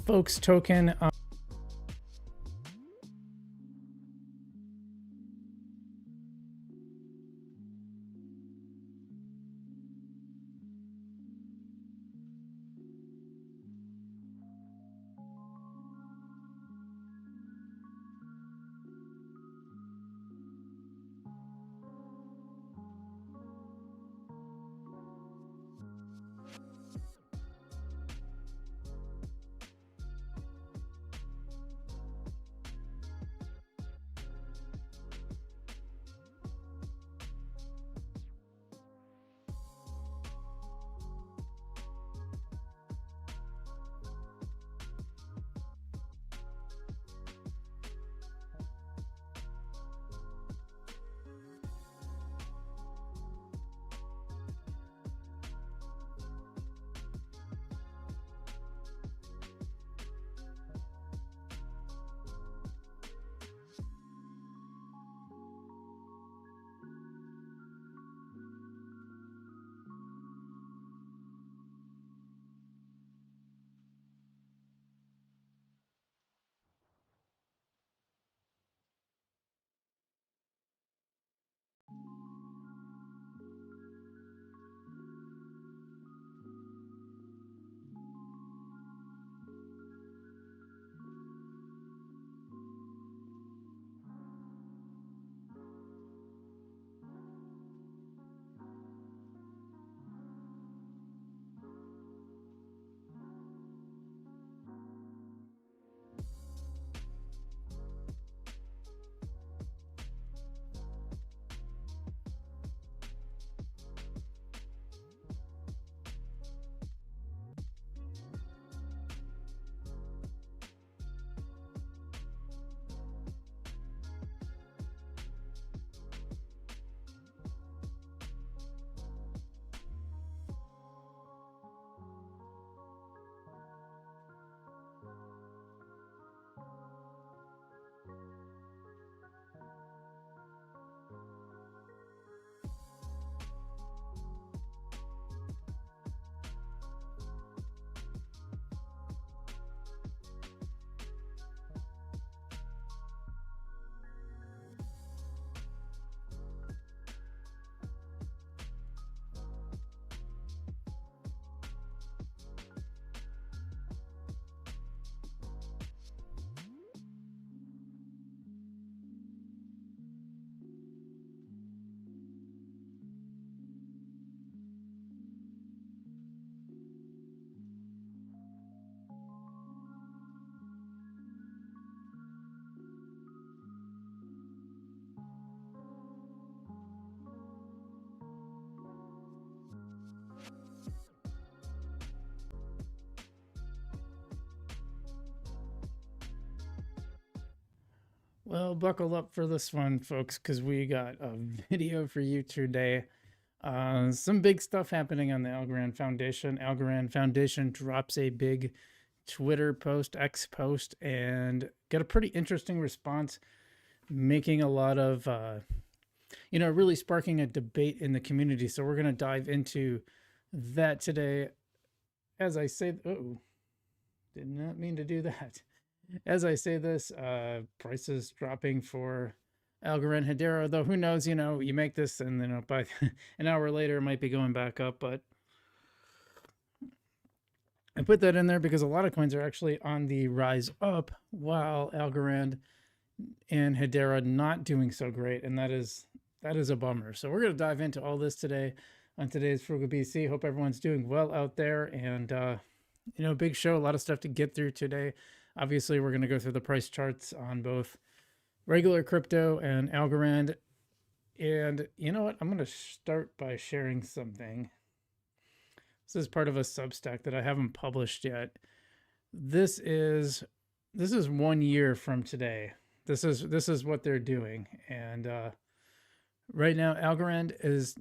folks token. Well, buckle up for this one, folks, because we got a video for you today. Some big stuff happening on the Algorand Foundation. Algorand Foundation drops a big Twitter post, X post, and got a pretty interesting response, making a lot of, really sparking a debate in the community. So we're going to dive into that today. As I say, did not mean to do that. As I say this, prices dropping for Algorand Hedera, though who knows, you make this and then by an hour later it might be going back up. But I put that in there because a lot of coins are actually on the rise up while Algorand and Hedera not doing so great, and that is a bummer. So we're going to dive into all this today on today's Frugal BC. Hope everyone's doing well out there, and big show, a lot of stuff to get through today. Obviously, we're going to go through the price charts on both regular crypto and Algorand. And you know what? I'm going to start by sharing something. This is part of a Substack that I haven't published yet. This is 1 year from today. This is what they're doing. And right now, Algorand is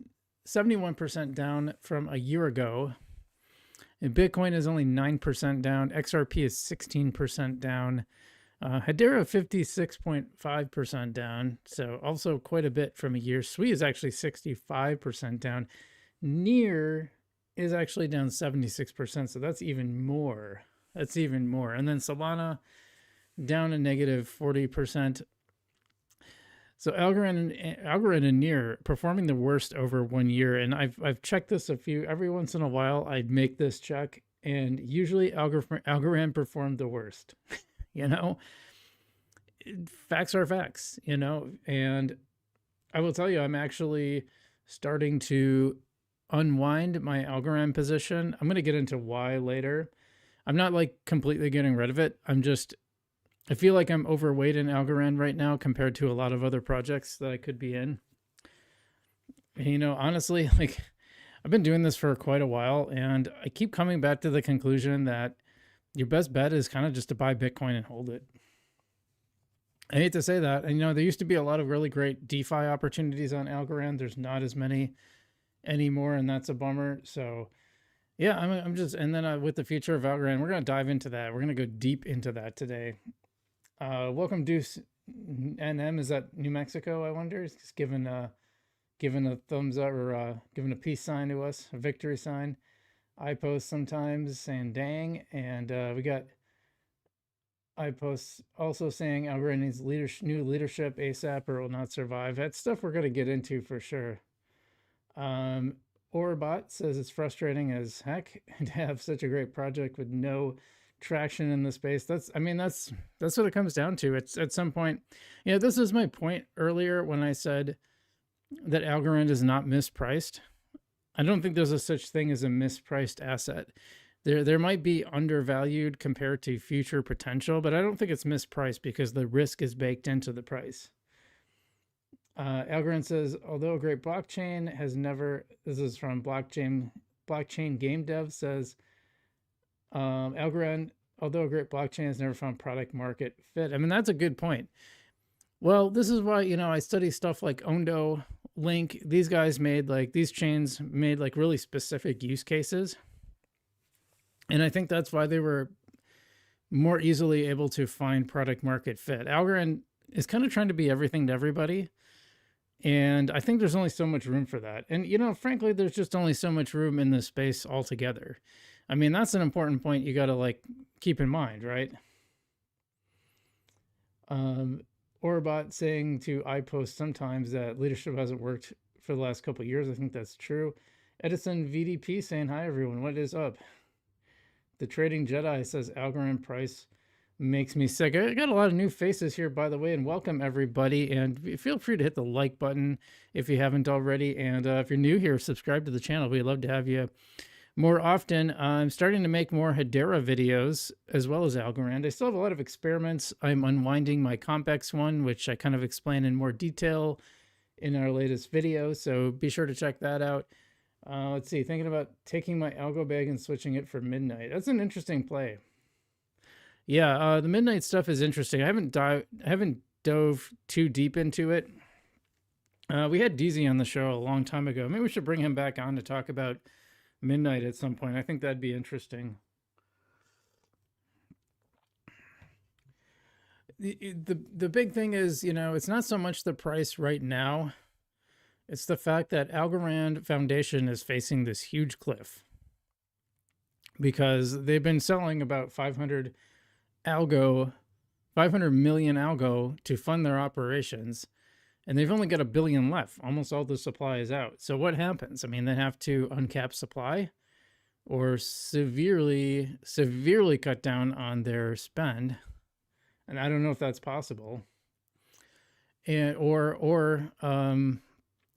71% down from a year ago. And Bitcoin is only 9% down. XRP is 16% down. Hedera 56.5% down. So also quite a bit from a year. SWI is actually 65% down. Near is actually down 76%. So that's even more. That's even more. And then Solana down a negative 40%. So Algorand and Near performing the worst over 1 year. And I've checked this every once in a while. I'd make this check, and usually Algorand performed the worst. You know, facts are facts, you know, and I will tell you, I'm actually starting to unwind my Algorand position. I'm going to get into why later. I'm not like completely getting rid of it. I feel like I'm overweight in Algorand right now compared to a lot of other projects that I could be in. You know, honestly, like I've been doing this for quite a while, and I keep coming back to the conclusion that your best bet is kind of just to buy Bitcoin and hold it. I hate to say that. And, you know, there used to be a lot of really great DeFi opportunities on Algorand. There's not as many anymore, and that's a bummer. So yeah, I'm just, and then with the future of Algorand, we're going to dive into that. We're going to go deep into that today. Welcome, Deuce NM. Is that New Mexico? I wonder. He's just giving a thumbs up, or giving a peace sign to us, a victory sign. I post sometimes saying dang, and we got I post also saying Algorand needs new leadership ASAP or will not survive. That's stuff we're going to get into for sure. Orbot says it's frustrating as heck to have such a great project with no traction in the space. That's what it comes down to. It's at some point, you know, this is my point earlier when I said that Algorand is not mispriced. I don't think there's a such thing as a mispriced asset. There might be undervalued compared to future potential, but I don't think it's mispriced because the risk is baked into the price. Algorand says, although a great blockchain has never, this is from blockchain game dev, says, Algorand, although a great blockchain has never found product market fit. I mean, that's a good point. Well, this is why, you know, I study stuff like Ondo, Link. These guys these chains made like really specific use cases. And I think that's why they were more easily able to find product market fit. Algorand is kind of trying to be everything to everybody. And I think there's only so much room for that. And, you know, frankly, there's just only so much room in this space altogether. I mean, that's an important point you got to like keep in mind, right? Orbot saying to iPost sometimes that leadership hasn't worked for the last couple of years. I think that's true. Edison VDP saying, hi, everyone. What is up? The Trading Jedi says Algorand price makes me sick. I got a lot of new faces here, by the way, and welcome everybody. And feel free to hit the like button if you haven't already. And if you're new here, subscribe to the channel. We'd love to have you more often. I'm starting to make more Hedera videos as well as Algorand. I still have a lot of experiments. I'm unwinding my Compex one, which I kind of explain in more detail in our latest video. So be sure to check that out. Let's see, thinking about taking my algo bag and switching it for midnight. That's an interesting play. Yeah, the midnight stuff is interesting. I haven't dove too deep into it. We had DZ on the show a long time ago. Maybe we should bring him back on to talk about midnight at some point. I think that'd be interesting. The big thing is, you know, it's not so much the price right now. It's the fact that Algorand Foundation is facing this huge cliff because they've been selling about 500 million algo to fund their operations, and they've only got 1 billion left. Almost all the supply is out. So what happens? I mean, they have to uncap supply or severely cut down on their spend. And I don't know if that's possible. And or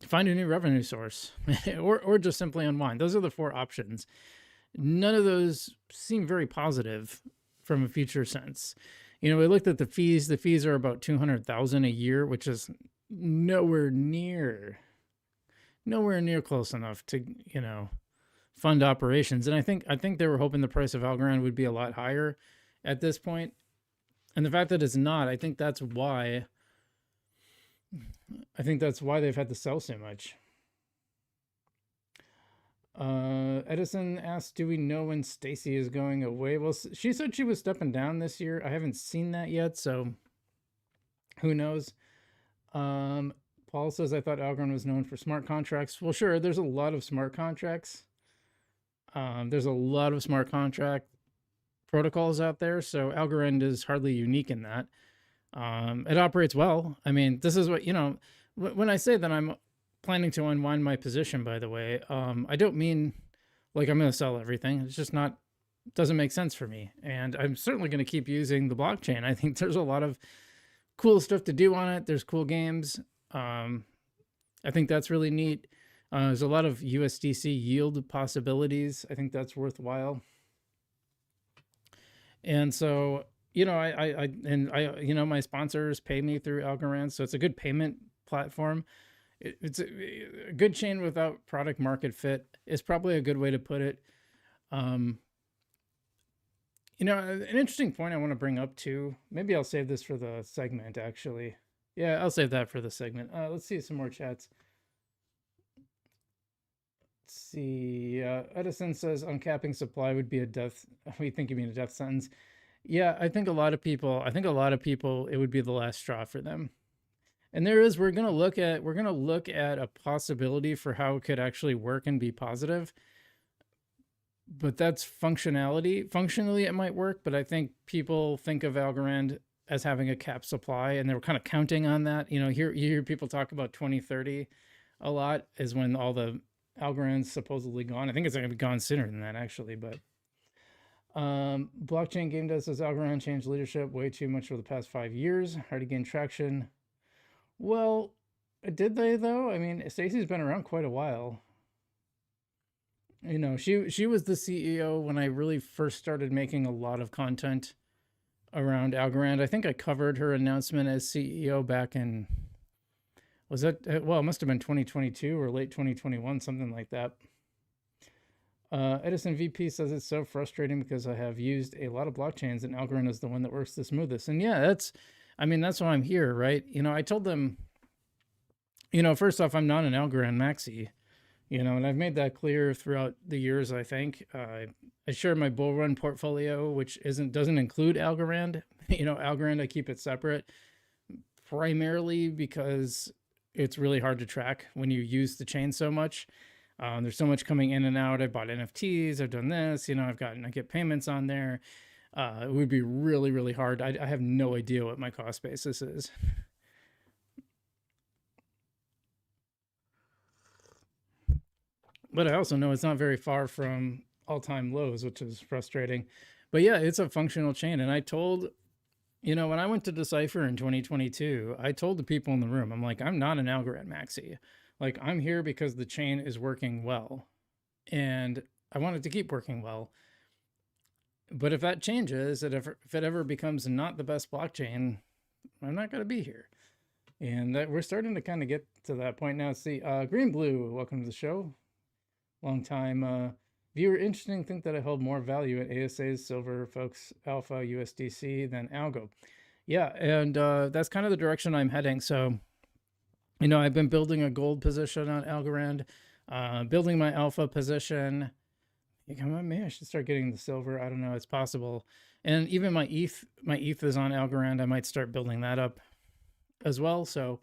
find a new revenue source or just simply unwind. Those are the 4 options. None of those seem very positive from a future sense. You know, we looked at the fees. The fees are about $200,000 a year, which is nowhere near close enough to, you know, fund operations. And I think they were hoping the price of Algorand would be a lot higher at this point. And the fact that it's not, I think that's why they've had to sell so much. Edison asked, do we know when Stacy is going away? Well, she said she was stepping down this year. I haven't seen that yet, so who knows? Paul says, I thought Algorand was known for smart contracts. Well, sure, there's a lot of smart contracts. There's a lot of smart contract protocols out there. So Algorand is hardly unique in that. It operates well. I mean, this is what, when I say that I'm planning to unwind my position, by the way, I don't mean like I'm going to sell everything. It's just not, doesn't make sense for me. And I'm certainly going to keep using the blockchain. I think there's a lot of cool stuff to do on it. There's cool games. I think that's really neat. There's a lot of USDC yield possibilities. I think that's worthwhile. And so, my sponsors pay me through Algorand, so it's a good payment platform. It's a good chain without product market fit is probably a good way to put it. An interesting point I want to bring up too. Maybe I'll save this for the segment, actually. Yeah, I'll save that for the segment. Let's see some more chats. Let's see. Edison says uncapping supply would be a death. We think you mean a death sentence. Yeah, I think a lot of people, it would be the last straw for them. And we're going to look at a possibility for how it could actually work and be positive. But that's functionality. Functionally, it might work, but I think people think of Algorand as having a cap supply, and they're kind of counting on that. You hear people talk about 2030 a lot, is when all the Algorand's supposedly gone. I think it's going to be gone sooner than that, actually. But blockchain game does says Algorand changed leadership way too much over the past 5 years. Hard to gain traction. Well, did they though? I mean, Stacy's been around quite a while. She was the CEO when I really first started making a lot of content around Algorand. I think I covered her announcement as CEO back in, it must have been 2022 or late 2021, something like that. Edison VP says it's so frustrating because I have used a lot of blockchains and Algorand is the one that works the smoothest. And yeah, that's why I'm here, right? I told them, first off, I'm not an Algorand maxi. And I've made that clear throughout the years, I think. I share my bull run portfolio, which doesn't include Algorand. Algorand, I keep it separate, primarily because it's really hard to track when you use the chain so much. There's so much coming in and out. I bought NFTs, I've done this, I get payments on there. It would be really, really hard. I have no idea what my cost basis is. But I also know it's not very far from all-time lows, which is frustrating. But yeah, it's a functional chain. And I told, when I went to Decipher in 2022, I told the people in the room, I'm like, I'm not an Algorand maxi. Like, I'm here because the chain is working well. And I want it to keep working well. But if that changes, if it ever becomes not the best blockchain, I'm not going to be here. And we're starting to kind of get to that point now. See, Green Blue, welcome to the show. Long time viewer. Interesting. Think that I hold more value at ASA's Silver, Folks, Alpha, USDC than Algo. Yeah, and that's kind of the direction I'm heading. So, I've been building a gold position on Algorand, building my Alpha position. Maybe I should start getting the silver. I don't know. It's possible. And even my ETH is on Algorand. I might start building that up as well. So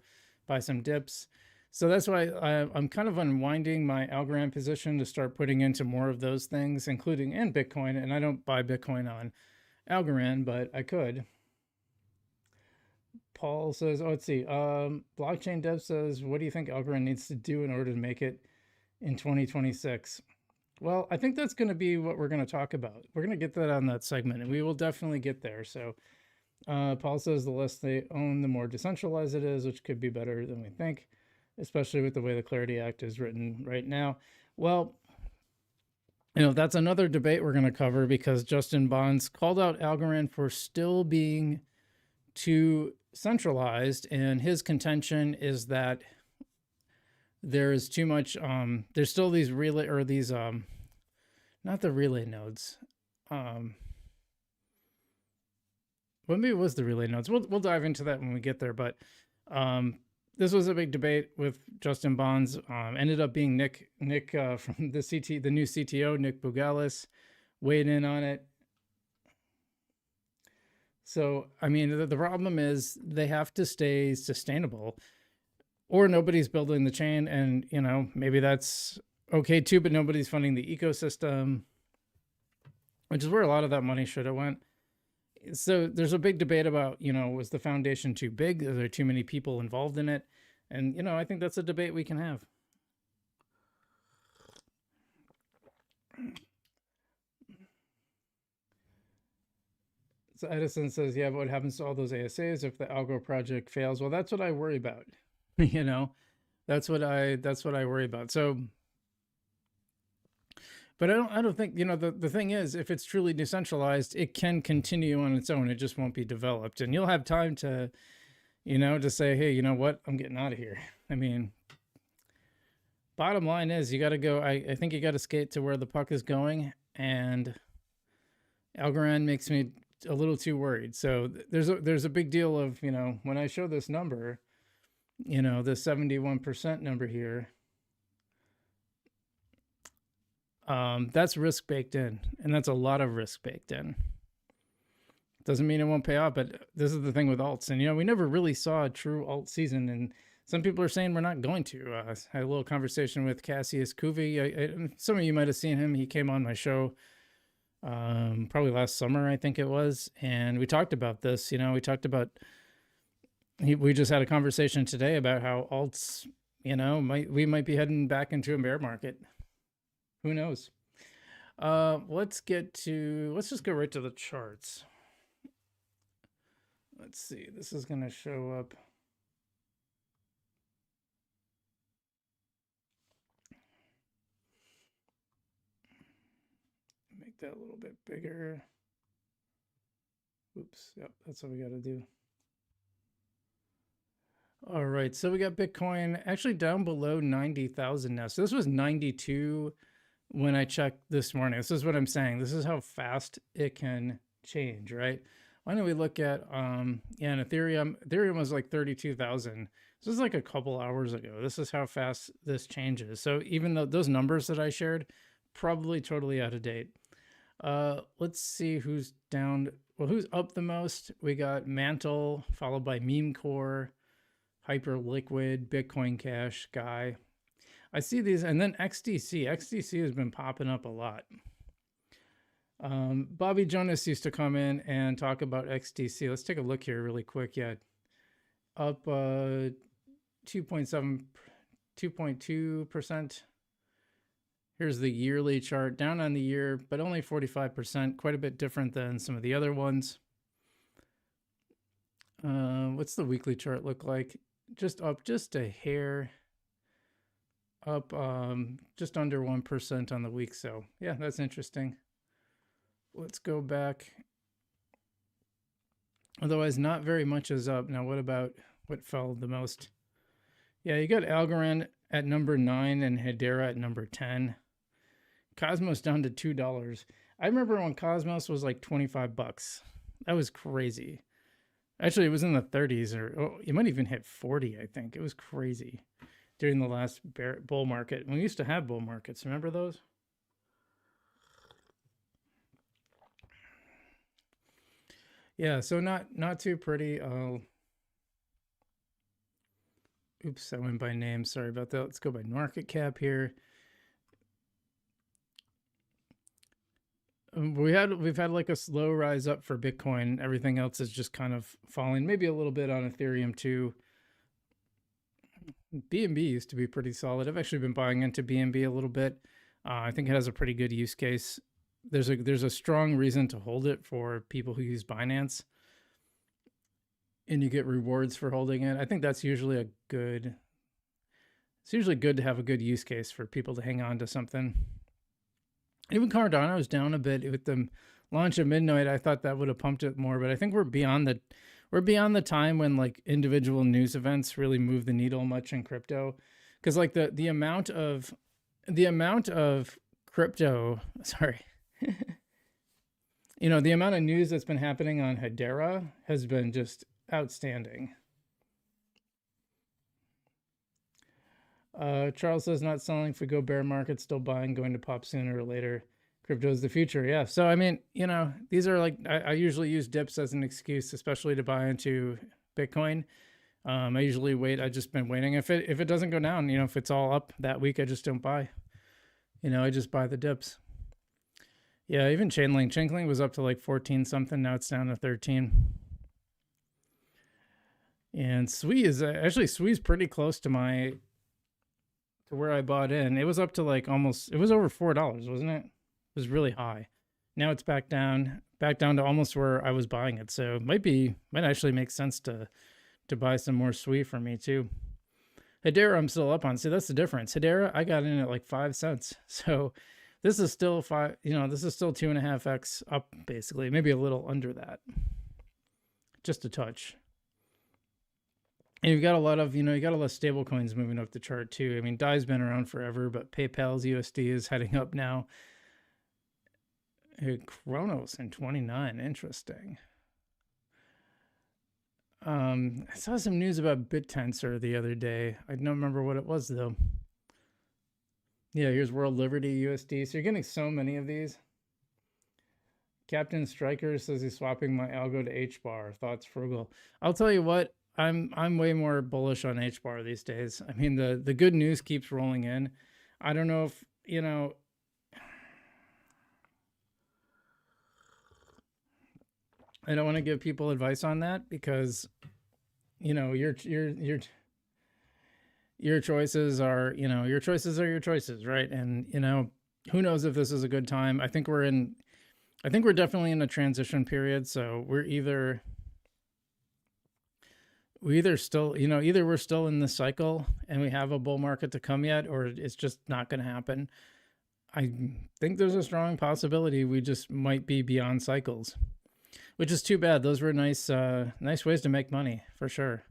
buy some dips. So that's why I'm kind of unwinding my Algorand position to start putting into more of those things, including in Bitcoin. And I don't buy Bitcoin on Algorand, but I could. Paul says, let's see. Blockchain Dev says, what do you think Algorand needs to do in order to make it in 2026? Well, I think that's going to be what we're going to talk about. We're going to get that on that segment, and we will definitely get there. So Paul says the less they own, the more decentralized it is, which could be better than we think, especially with the way the Clarity Act is written right now. Well, that's another debate we're going to cover, because Justin Bonds called out Algorand for still being too centralized, and his contention is that there is too much, there's still these relay, or these, not the relay nodes. Well, maybe it was the relay nodes. We'll dive into that when we get there. But this was a big debate with Justin Bonds. Ended up being Nick from the new CTO, Nick Bougalis, weighed in on it. So, I mean, the problem is they have to stay sustainable, or nobody's building the chain. And, maybe that's okay too, but nobody's funding the ecosystem. which is where a lot of that money should have went. So there's a big debate about, was the foundation too big? Are there too many people involved in it? And, I think that's a debate we can have. So Edison says, yeah, but what happens to all those ASAs if the Algo project fails? Well, that's what I worry about. That's what I worry about. So, but I don't think, the thing is, if it's truly decentralized, it can continue on its own. It just won't be developed. And you'll have time to, to say, hey, you know what? I'm getting out of here. I mean, bottom line is you got to go. I think you got to skate to where the puck is going. And Algorand makes me a little too worried. So there's a big deal of, when I show this number, the 71% number here, that's risk baked in, and that's a lot of risk baked in. Doesn't mean it won't pay off, but this is the thing with alts. And, we never really saw a true alt season, and some people are saying we're not going to. I had a little conversation with Cassius Cuvey. Some of you might have seen him. He came on my show probably last summer, I think it was. And we talked about this, we talked about, we just had a conversation today about how alts, we might be heading back into a bear market. Who knows? Let's just go right to the charts. Let's see, this is going to show up. Make that a little bit bigger. Oops, yep, that's what we got to do. All right, so we got Bitcoin actually down below 90,000 now. So this was 92 when I checked this morning. This is what I'm saying. This is how fast it can change, right? Why don't we look at, and Ethereum was like 32,000. This is like a couple hours ago. This is how fast this changes. So even though those numbers that I shared, probably totally out of date. Let's see who's down. Well, who's up the most? We got Mantle, followed by Meme Core, Hyperliquid, Bitcoin Cash, Guy. I see these, and then XDC. XDC has been popping up a lot. Bobby Jonas used to come in and talk about XDC. Let's take a look here really quick. Yeah, up 2.2%. Here's the yearly chart, down on the year, but only 45%, quite a bit different than some of the other ones. What's the weekly chart look like? Just up just a hair, up just under 1% on the week. So yeah, that's interesting. Let's go back. Otherwise, not very much is up. Now, what fell the most? Yeah, you got Algorand at number 9 and Hedera at number 10. Cosmos down to $2. I remember when Cosmos was like 25 bucks. That was crazy. Actually, it was in the 30s, or it might even hit 40, I think. It was crazy during the last bull market. We used to have bull markets. Remember those? Yeah, so not too pretty. Oops, I went by name. Sorry about that. Let's go by market cap here. We've had like a slow rise up for Bitcoin. Everything else is just kind of falling, maybe a little bit on Ethereum too. BNB used to be pretty solid. I've actually been buying into BNB a little bit. I think it has a pretty good use case. There's a strong reason to hold it for people who use Binance, and you get rewards for holding it. I think that's usually it's usually good to have a good use case for people to hang on to something. Even Cardano is down a bit with the launch of Midnight. I thought that would have pumped it more, but I think we're beyond the time when like individual news events really move the needle much in crypto, because like the amount of crypto, sorry, the amount of news that's been happening on Hedera has been just outstanding. Charles says not selling. If we go bear market, still buying, going to pop sooner or later. Crypto is the future. Yeah. So, I mean, these are like, I usually use dips as an excuse, especially to buy into Bitcoin. I usually wait. I just been waiting. If it doesn't go down, if it's all up that week, I just don't buy, I just buy the dips. Yeah, even Chainlink was up to like 14 something. Now it's down to 13. And Swee's pretty close to where I bought in. It was up to like almost, it was over $4, wasn't it? It was really high. Now it's back down to almost where I was buying it. So might actually make sense to buy some more Sui for me too. Hedera, I'm still up on. See, that's the difference. Hedera, I got in at like 5 cents. So this is still this is still 2.5x up basically, maybe a little under that. Just a touch. And you've got a lot of, you got a lot of stable coins moving up the chart too. I mean, DAI's been around forever, but PayPal's USD is heading up now. Chronos in 29, interesting. I saw some news about BitTensor the other day. I don't remember what it was though. Yeah, here's World Liberty USD. So you're getting so many of these. Captain Striker says he's swapping my algo to HBAR. Thoughts Frugal. I'll tell you what, I'm way more bullish on HBAR these days. I mean, the good news keeps rolling in. I don't know if, I don't want to give people advice on that because, your choices are, your choices are your choices, right? And, who knows if this is a good time. I think we're definitely in a transition period. So we're either still, either we're still in the cycle and we have a bull market to come yet, or it's just not going to happen. I think there's a strong possibility we just might be beyond cycles, which is too bad. Those were nice ways to make money for sure.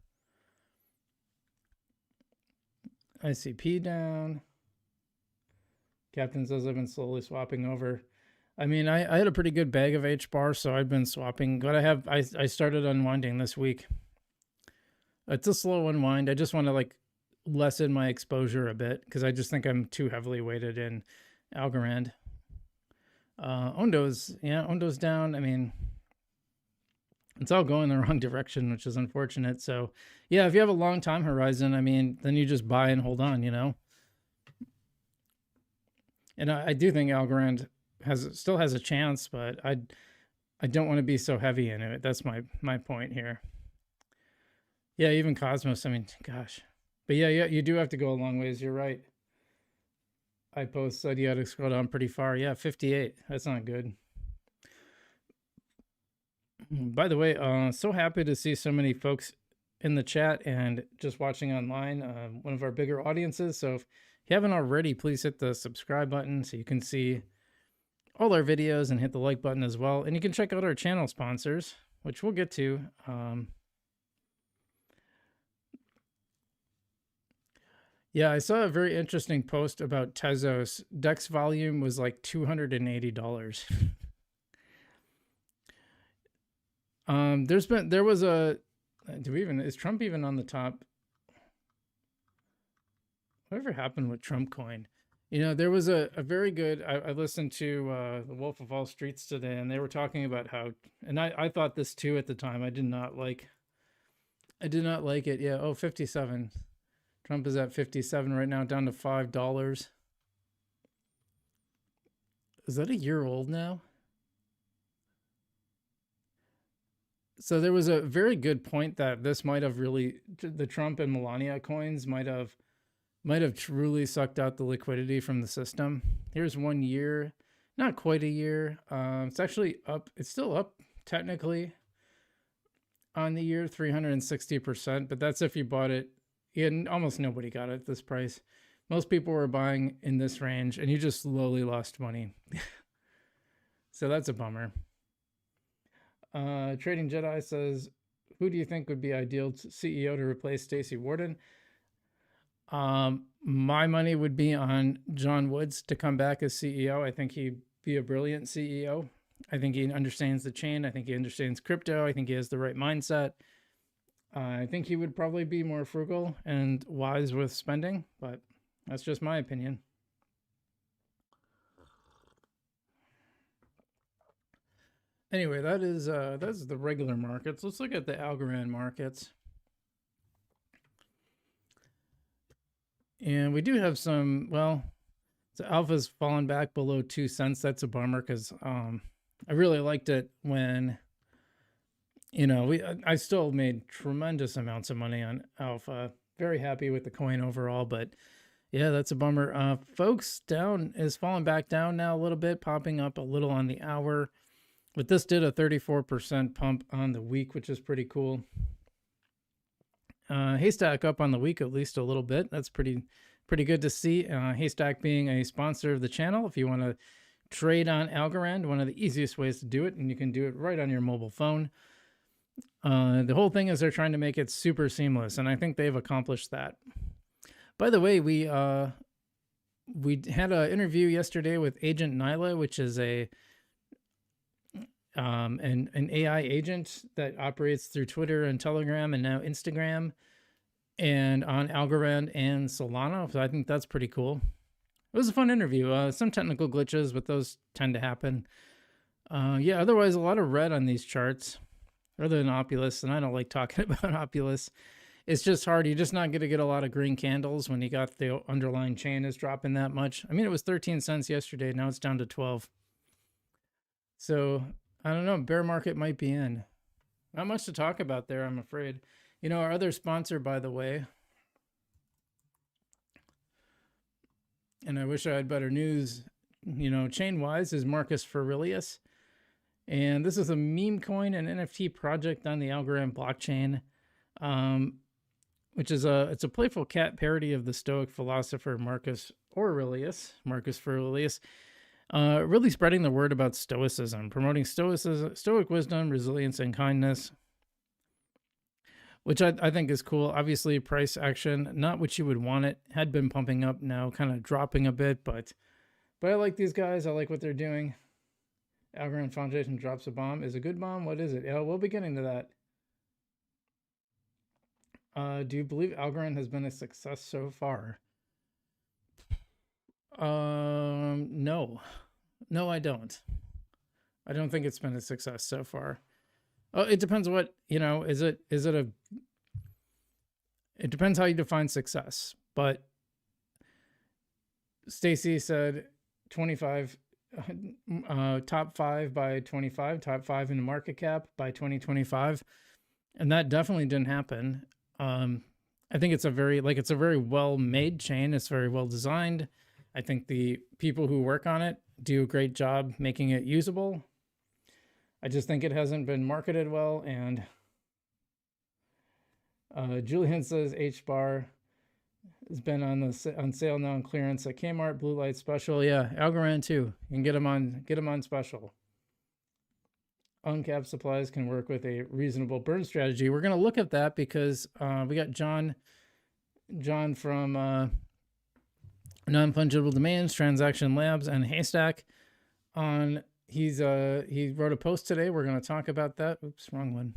ICP down. Captain says I've been slowly swapping over. I mean, I had a pretty good bag of HBAR, so I've been swapping. But I started unwinding this week. It's a slow unwind. I just want to like lessen my exposure a bit because I just think I'm too heavily weighted in Algorand. Ondo's down. I mean, it's all going the wrong direction, which is unfortunate. So yeah, if you have a long time horizon, I mean, then you just buy and hold on, And I do think Algorand still has a chance, but I don't want to be so heavy in it. That's my point here. Yeah, even Cosmos, I mean, gosh. But yeah, you do have to go a long ways. You're right. IPO said you had to scroll down pretty far. Yeah, 58. That's not good. By the way, so happy to see so many folks in the chat and just watching online, one of our bigger audiences. So if you haven't already, please hit the subscribe button so you can see all our videos and hit the like button as well. And you can check out our channel sponsors, which we'll get to. Yeah, I saw a very interesting post about Tezos. DEX volume was like $280. Is Trump even on the top? Whatever happened with Trump coin? There was a very good, I listened to the Wolf of Wall Streets today, and they were talking about how, and I thought this too at the time, I did not like it. Yeah, 57. Trump is at 57 right now, down to $5. Is that a year old now? So there was a very good point that this might have really, the Trump and Melania coins might have truly sucked out the liquidity from the system. Here's 1 year, not quite a year. It's actually up. It's still up technically on the year, 360%, but that's if you bought it. Yeah, almost nobody got it at this price. Most people were buying in this range, and you just slowly lost money. So that's a bummer. Trading Jedi says, who do you think would be ideal CEO to replace Stacey Warden? My money would be on John Woods to come back as CEO. I think he'd be a brilliant CEO. I think he understands the chain. I think he understands crypto. I think he has the right mindset. I think he would probably be more frugal and wise with spending, but that's just my opinion. Anyway, that's the regular markets. Let's look at the Algorand markets. And we do have some, well, So Alpha's fallen back below 2 cents. That's a bummer because I really liked it when, I still made tremendous amounts of money on Alpha. Very happy with the coin overall, but yeah, that's a bummer. Folks, down is falling back down now a little bit, popping up a little on the hour. But this did a 34% pump on the week, which is pretty cool. Haystack up on the week at least a little bit. That's pretty good to see. Haystack being a sponsor of the channel. If you want to trade on Algorand, one of the easiest ways to do it, and you can do it right on your mobile phone. The whole thing is they're trying to make it super seamless, and I think they've accomplished that. By the way, we had an interview yesterday with Agent Nyla, which is an AI agent that operates through Twitter and Telegram and now Instagram and on Algorand and Solana. So I think that's pretty cool. It was a fun interview. Some technical glitches, but those tend to happen. Yeah, otherwise a lot of red on these charts other than Opulus, and I don't like talking about Opulus. It's just hard. You're just not going to get a lot of green candles when you got the underlying chain is dropping that much. I mean, it was 13 cents yesterday. Now it's down to 12. So I don't know. Bear market might be in. Not much to talk about there, I'm afraid. Our other sponsor, by the way, and I wish I had better news, chain-wise, is Marcus Aurelius. And this is a meme coin and NFT project on the Algorand blockchain. Which is it's a playful cat parody of the Stoic philosopher Marcus Aurelius, really spreading the word about Stoicism, promoting Stoic wisdom, resilience, and kindness, which I think is cool. Obviously, price action, not what you would want it, had been pumping up, now kind of dropping a bit, but I like these guys. I like what they're doing. Algo Foundation drops a bomb. Is a good bomb? What is it? Yeah, we'll be getting to that. Do you believe Algorand has been a success so far? No, I don't. I don't think it's been a success so far. Oh, it depends what, it depends how you define success, but Stacy said 25, top 5 by 25, top 5 in the market cap by 2025. And that definitely didn't happen. I think it's a very well made chain. It's very well designed. I think the people who work on it do a great job making it usable. I just think it hasn't been marketed well. And Julian says H-bar has been on sale now on clearance at Kmart, Blue Light Special. Yeah, Algorand too. You can get them on special. Uncapped supplies can work with a reasonable burn strategy. We're going to look at that because we got John from Non-Fungible Domains, Transaction Labs, and Haystack on. He wrote a post today. We're going to talk about that. Oops, wrong one.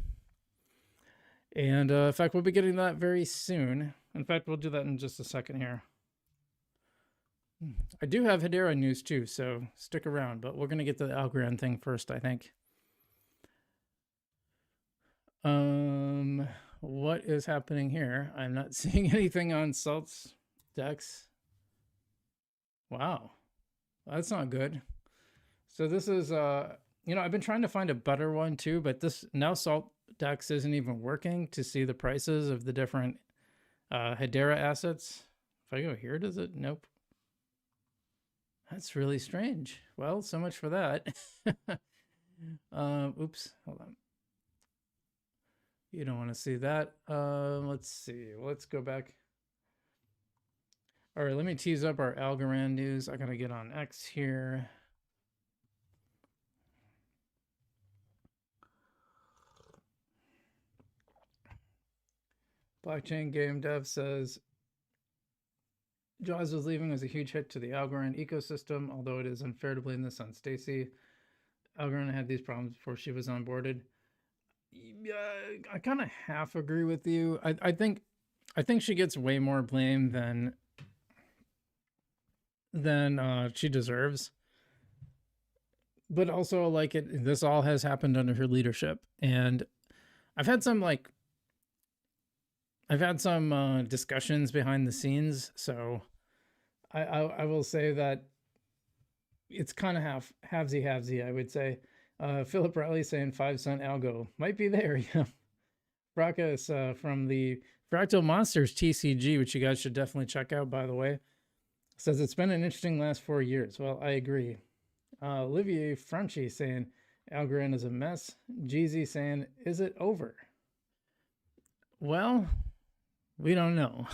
And in fact, we'll be getting that very soon. In fact, we'll do that in just a second here. I do have Hedera news too, so stick around. But we're going to get to the Algorand thing first, I think. What is happening here? I'm not seeing anything on Salt's DEX. Wow, that's not good. So this is, I've been trying to find a better one too, but this now Salt DEX isn't even working to see the prices of the different Hedera assets. If I go here, does it? Nope. That's really strange. Well, so much for that. Oops, hold on. You don't want to see that. Let's see. Let's go back. All right, let me tease up our Algorand news. I gotta get on X here. Blockchain Game Dev says Jaws was leaving was a huge hit to the Algorand ecosystem, although it is unfair to blame this on Stacy. Algorand had these problems before she was onboarded. I kind of half agree with you. I think she gets way more blame than she deserves. But also, like, this all has happened under her leadership, and I've had some discussions behind the scenes, so I will say that it's kind of halvesy, I would say. Philip Riley saying 5 cent algo might be there. Yeah. Brackus from the Fractal Monsters TCG, which you guys should definitely check out, by the way, says it's been an interesting last 4 years. Well, I agree. Olivier Franchi saying Algorand is a mess. Jeezy saying, is it over? Well, we don't know.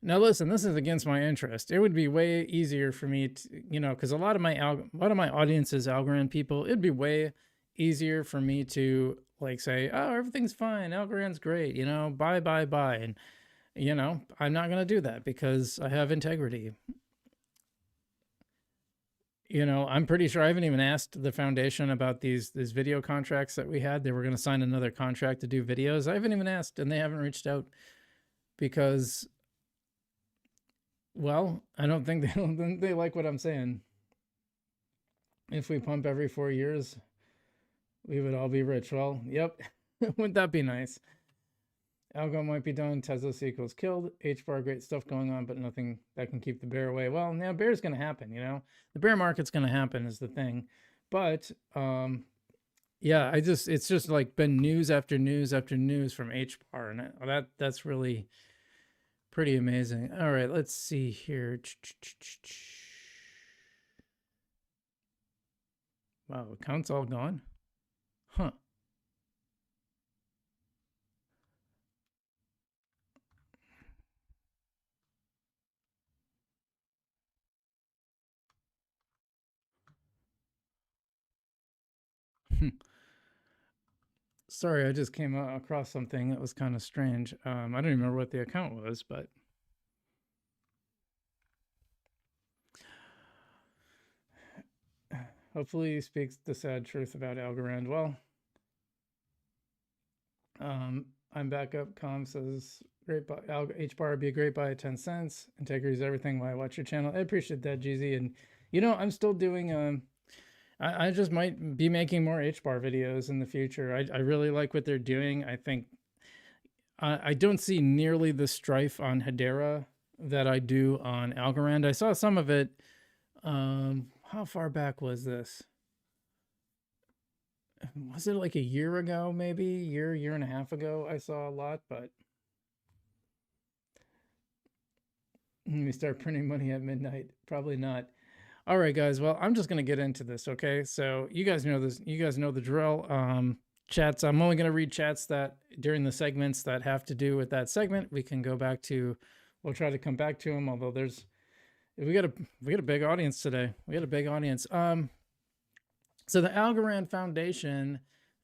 Now, listen, this is against my interest. It would be way easier for me to, because a lot of my audience is Algorand people. It'd be way easier for me to like say, oh, everything's fine. Algorand's great. Buy, buy, buy. And, I'm not going to do that because I have integrity. I'm pretty sure I haven't even asked the foundation about these video contracts that we had. They were going to sign another contract to do videos. I haven't even asked, and they haven't reached out because, well, I don't think they like what I'm saying. If we pump every 4 years, we would all be rich. Well, yep. Wouldn't that be nice? Algo might be done. Tesla equals killed. HBAR, great stuff going on, but nothing that can keep the bear away. Well, now bear's going to happen, The bear market's going to happen is the thing. But, yeah, it's just like been news after news after news from HBAR. And that's really pretty amazing. All right, let's see here. Wow, account's all gone? Huh. Sorry, I just came across something that was kind of strange. I don't even remember what the account was, but hopefully he speaks the sad truth about Algorand. Well, I'm back up. Com says great buy. HBAR would be a great buy at 10 cents. Integrity is everything. Why watch your channel? I appreciate that, GZ. And I'm still doing I just might be making more HBAR videos in the future. I really like what they're doing. I think I don't see nearly the strife on Hedera that I do on Algorand. I saw some of it. How far back was this? Was it like a year ago, maybe? Year and a half ago? I saw a lot, but we start printing money at midnight. Probably not. All right, guys. Well, I'm just going to get into this, okay? So you guys know this. You guys know the drill. Chats. I'm only going to read chats that during the segments that have to do with that segment. We can go back to. We'll try to come back to them. Although we got a big audience today. We got a big audience. So the Algorand Foundation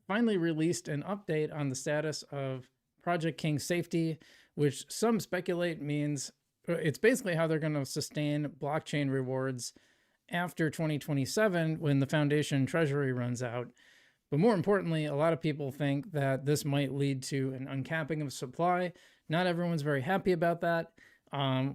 finally released an update on the status of Project King safety, which some speculate means it's basically how they're going to sustain blockchain rewards after 2027 when the foundation treasury runs out. But more importantly, a lot of people think that this might lead to an uncapping of supply. Not everyone's very happy about that.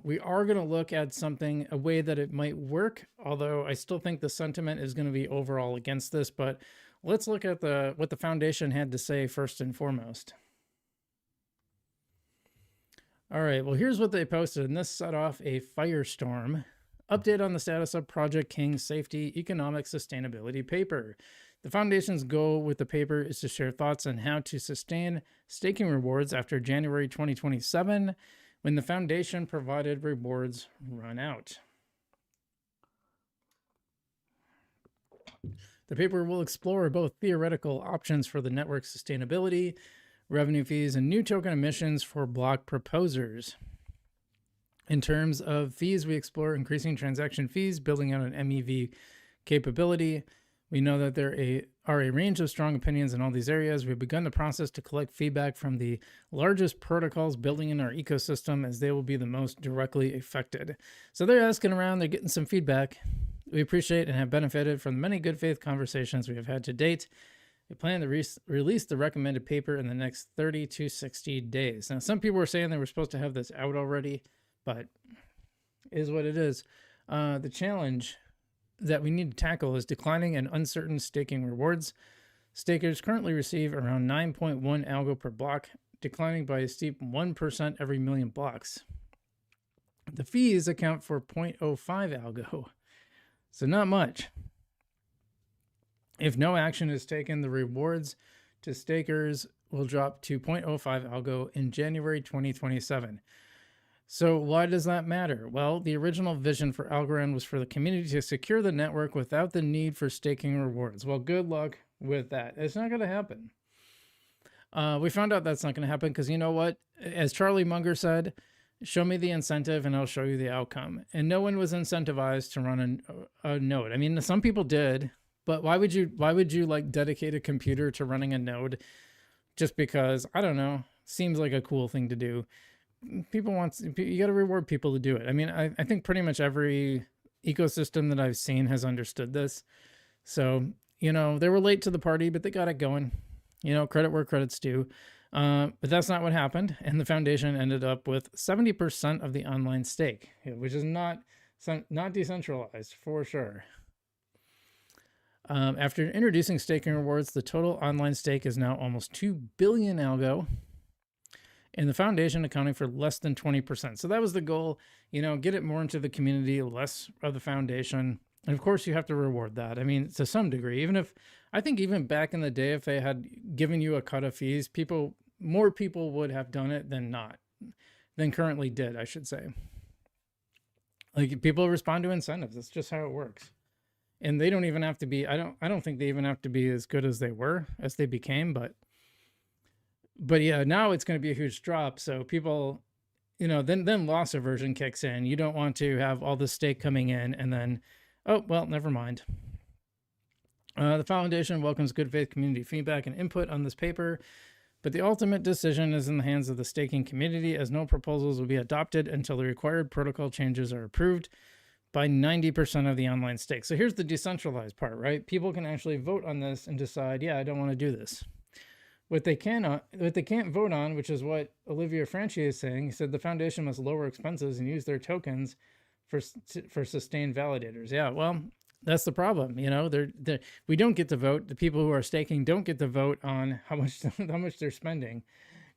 We are going to look at a way that it might work, although I still think the sentiment is going to be overall against this. But let's look at what the foundation had to say first and foremost. All right, well, here's what they posted, and this set off a firestorm. Update on the status of Project King Safety Economic Sustainability Paper. The foundation's goal with the paper is to share thoughts on how to sustain staking rewards after January 2027, when the foundation provided rewards run out. The paper will explore both theoretical options for the network's sustainability, revenue fees, and new token emissions for block proposers. In terms of fees, we explore increasing transaction fees, building out an MEV capability. We know that there are a range of strong opinions in all these areas. We've begun the process to collect feedback from the largest protocols building in our ecosystem, as they will be the most directly affected. So they're asking around, they're getting some feedback. We appreciate and have benefited from the many good faith conversations we have had to date. We plan to release the recommended paper in the next 30 to 60 days. Now, some people were saying they were supposed to have this out already, but it is what it is. The challenge that we need to tackle is declining and uncertain staking rewards. Stakers currently receive around 9.1 algo per block, declining by a steep 1% every million blocks. The fees account for 0.05 algo, so not much. If no action is taken, the rewards to stakers will drop to 0.05 algo in January 2027. So why does that matter? Well, the original vision for Algorand was for the community to secure the network without the need for staking rewards. Well, good luck with that. It's not going to happen. We found out that's not going to happen because you know what? As Charlie Munger said, show me the incentive and I'll show you the outcome. And no one was incentivized to run a node. I mean, some people did, but why would you like dedicate a computer to running a node just because, I don't know, seems like a cool thing to do. You got to reward people to do it. I mean, I think pretty much every ecosystem that I've seen has understood this. So, you know, they were late to the party, but they got it going. You know, credit where credit's due. But that's not what happened. And the foundation ended up with 70% of the online stake, which is not decentralized for sure. After introducing staking rewards, the total online stake is now almost 2 billion algo, and the foundation accounting for less than 20%. So that was the goal, you know, get it more into the community, less of the foundation. And of course you have to reward that. I mean, to some degree, I think even back in the day, if they had given you a cut of fees, more people would have done it than currently did, I should say. Like, people respond to incentives. That's just how it works. And they don't even have to be, I don't think they even have to be as good as they became, but yeah, now it's going to be a huge drop. So people, you know, then loss aversion kicks in. You don't want to have all the stake coming in and then, oh, well, never mind. The foundation welcomes good faith community feedback and input on this paper, but the ultimate decision is in the hands of the staking community, as no proposals will be adopted until the required protocol changes are approved by 90% of the online stake. So here's the decentralized part, right? People can actually vote on this and decide, yeah, I don't want to do this. What they can't vote on, which is what Olivier Franchi is saying, he said the foundation must lower expenses and use their tokens for sustained validators. Yeah, well, that's the problem. You know, we don't get to vote. The people who are staking don't get to vote on how much they're spending.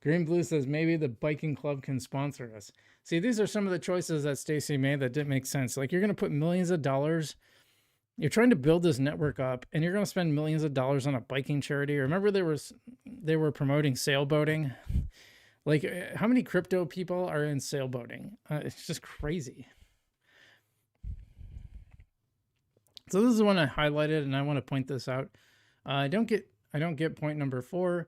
Green Blue says maybe the biking club can sponsor us. See, these are some of the choices that Stacy made that didn't make sense. Like, you're going to put millions of dollars. You're trying to build this network up, and you're going to spend millions of dollars on a biking charity. Remember, they were promoting sailboating. Like, how many crypto people are in sailboating? It's just crazy. So this is one I highlighted, and I want to point this out. I don't get point number 4.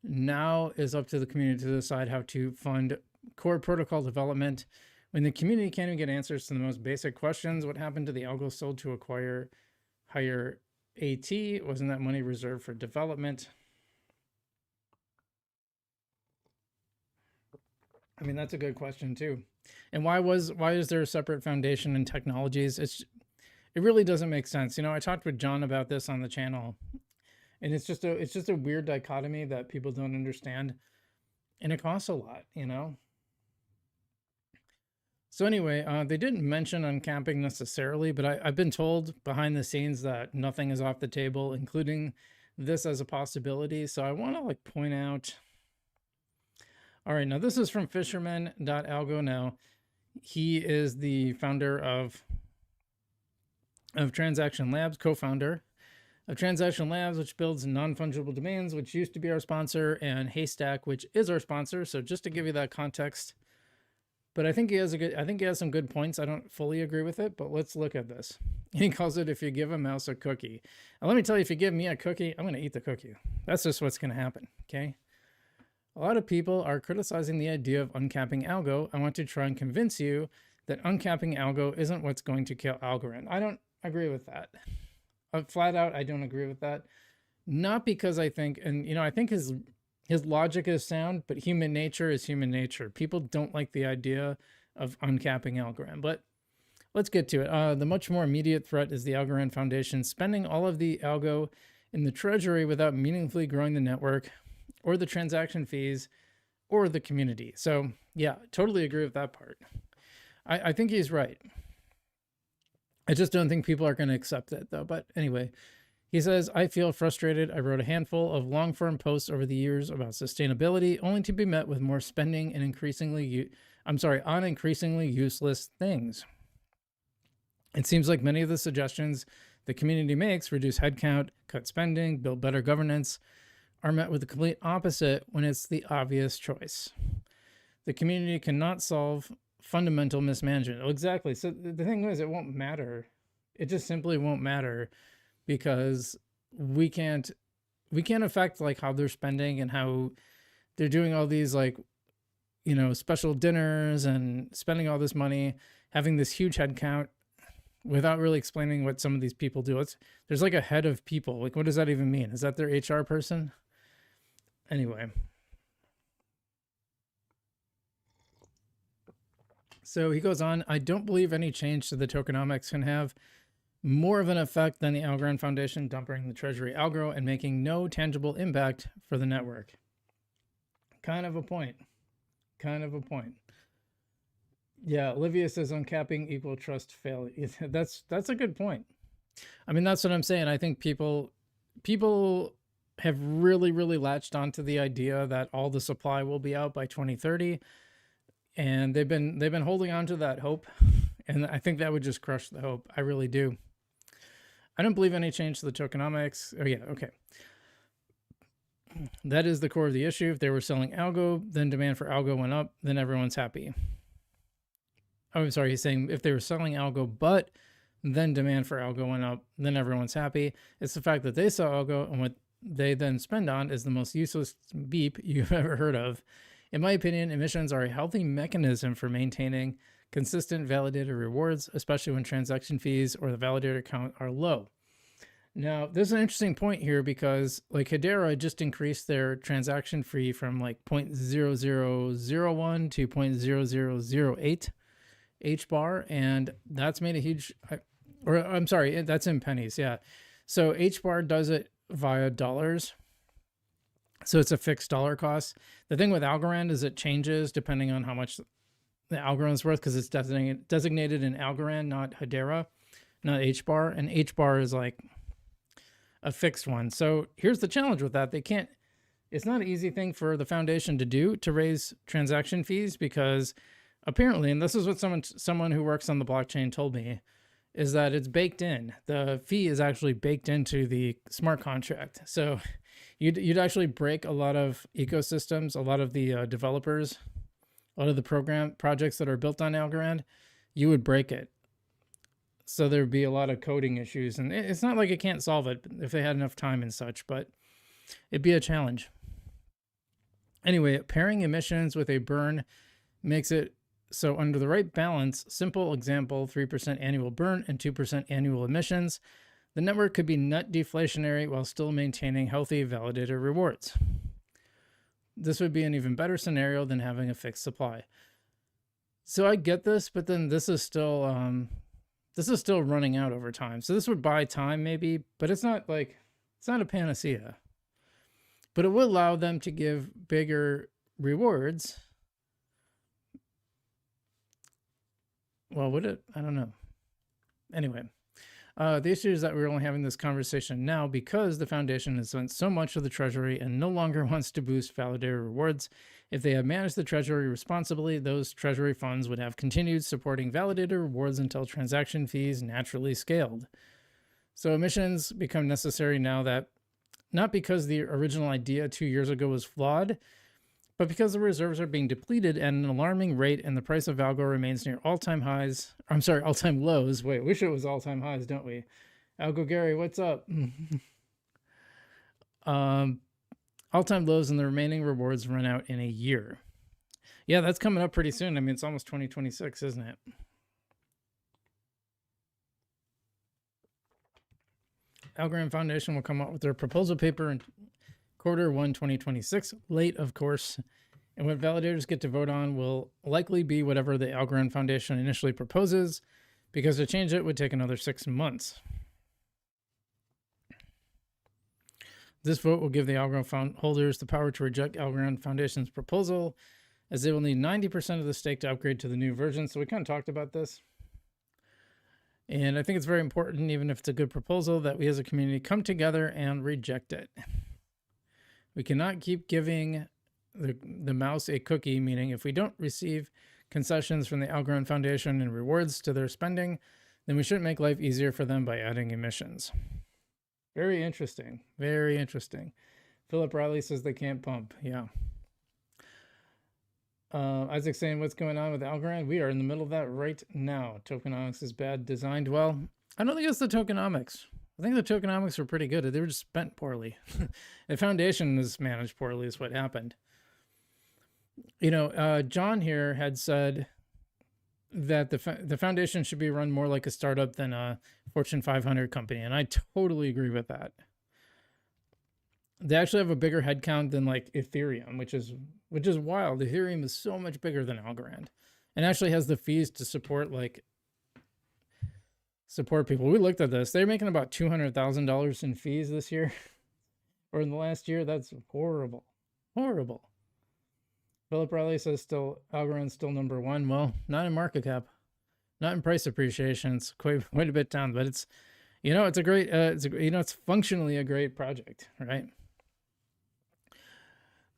Now is up to the community to decide how to fund core protocol development. When the community can't even get answers to the most basic questions, what happened to the algo sold to acquire higher AT? Wasn't that money reserved for development? I mean, that's a good question too. And why is there a separate foundation in technologies? It really doesn't make sense. You know, I talked with John about this on the channel, and it's just a weird dichotomy that people don't understand, and it costs a lot, you know. So anyway, they didn't mention uncapping necessarily, but I've been told behind the scenes that nothing is off the table, including this as a possibility. So I want to like point out. All right, now this is from fisherman.algo. Now, he is the founder of Transaction Labs, co-founder of Transaction Labs, which builds non-fungible domains, which used to be our sponsor, and Haystack, which is our sponsor. So just to give you that context. But I think he has some good points. I don't fully agree with it, but let's look at this. He calls it, if you give a mouse a cookie. And let me tell you, if you give me a cookie, I'm going to eat the cookie. That's just what's going to happen, okay? A lot of people are criticizing the idea of uncapping algo. I want to try and convince you that uncapping algo isn't what's going to kill Algorand. I don't agree with that. Flat out, I don't agree with that. Not because I think, and you know, I think his logic is sound, but human nature is human nature. People don't like the idea of uncapping Algorand, but let's get to it. The much more immediate threat is the Algorand Foundation spending all of the algo in the treasury without meaningfully growing the network or the transaction fees or the community. So yeah, totally agree with that part. I think he's right. I just don't think people are going to accept it though. But anyway, he says, I feel frustrated. I wrote a handful of long-form posts over the years about sustainability, only to be met with more spending and increasingly on increasingly useless things. It seems like many of the suggestions the community makes, reduce headcount, cut spending, build better governance, are met with the complete opposite when it's the obvious choice. The community cannot solve fundamental mismanagement. Oh, exactly. So the thing is, it won't matter. It just simply won't matter because we can't affect like how they're spending and how they're doing all these like, special dinners and spending all this money, having this huge headcount without really explaining what some of these people do. There's like a head of people. Like, what does that even mean? Is that their HR person? Anyway. So he goes on, I don't believe any change to the tokenomics can have more of an effect than the Algorand Foundation dumping the treasury algo and making no tangible impact for the network. Kind of a point. Yeah, Olivia says uncapping equal trust failure. That's a good point. I mean, that's what I'm saying. I think people have really, really latched onto the idea that all the supply will be out by 2030. And they've been holding on to that hope. And I think that would just crush the hope. I really do. I don't believe any change to the tokenomics. Oh yeah, okay. That is the core of the issue. If they were selling algo, then demand for algo went up, then everyone's happy. Oh, I'm sorry, he's saying if they were selling algo, but then demand for algo went up, then everyone's happy. It's the fact that they sell algo and what they then spend on is the most useless beep you've ever heard of. In my opinion, emissions are a healthy mechanism for maintaining consistent validator rewards, especially when transaction fees or the validator count are low. Now, there's an interesting point here because like Hedera just increased their transaction fee from like 0.0001 to 0.0008 H bar, and that's made a huge, or I'm sorry, that's in pennies, yeah. So H bar does it via dollars. So it's a fixed dollar cost. The thing with Algorand is it changes depending on how much the Algorand is worth because it's designated in Algorand, not Hedera, not H bar. And H bar is like a fixed one. So here's the challenge with that. It's not an easy thing for the foundation to do to raise transaction fees because apparently, and this is what someone who works on the blockchain told me, is that it's baked in. The fee is actually baked into the smart contract. So you'd actually break a lot of ecosystems, a lot of the developers, a lot of the projects that are built on Algorand, you would break it. So there'd be a lot of coding issues. And it's not like it can't solve it if they had enough time and such, but it'd be a challenge. Anyway, pairing emissions with a burn makes it so under the right balance, simple example, 3% annual burn and 2% annual emissions, the network could be net deflationary while still maintaining healthy validator rewards. This would be an even better scenario than having a fixed supply. So I get this, but then this is still running out over time. So this would buy time maybe, but it's not a panacea. But it would allow them to give bigger rewards. Well, would it? I don't know. Anyway, the issue is that we're only having this conversation now because the foundation has spent so much of the treasury and no longer wants to boost validator rewards. If they had managed the treasury responsibly, those treasury funds would have continued supporting validator rewards until transaction fees naturally scaled. So emissions become necessary now that, not because the original idea 2 years ago was flawed, but because the reserves are being depleted at an alarming rate and the price of Algo remains near all-time lows. Wait, wish it was all-time highs, don't we? Algo Gary, what's up? All-time lows and the remaining rewards run out in a year. Yeah, that's coming up pretty soon. I mean, it's almost 2026, isn't it? Algorand Foundation will come out with their proposal paper in Q1 2026, late of course, and what validators get to vote on will likely be whatever the Algorand Foundation initially proposes, because to change it would take another 6 months. This vote will give the Algorand holders the power to reject Algorand Foundation's proposal, as they will need 90% of the stake to upgrade to the new version. So we kind of talked about this. And I think it's very important, even if it's a good proposal, that we as a community come together and reject it. We cannot keep giving the mouse a cookie, meaning if we don't receive concessions from the Algorand Foundation and rewards to their spending, then we shouldn't make life easier for them by adding emissions. Very interesting. Very interesting. Philip Riley says they can't pump. Yeah. Isaac saying, what's going on with Algorand? We are in the middle of that right now. Tokenomics is bad designed. Well, I don't think it's the tokenomics. I think the tokenomics were pretty good. They were just spent poorly. The foundation is managed poorly is what happened. You know, John here had said that the foundation should be run more like a startup than a Fortune 500 company. And I totally agree with that. They actually have a bigger headcount than like Ethereum, which is wild. Ethereum is so much bigger than Algorand and actually has the fees to support people. We looked at this. They're making about $200,000 in fees this year or in the last year. That's horrible. Horrible. Philip Riley says Algorand's still number one. Well, not in market cap, not in price appreciation. It's quite a bit down, but it's, you know, it's a great, it's functionally a great project, right?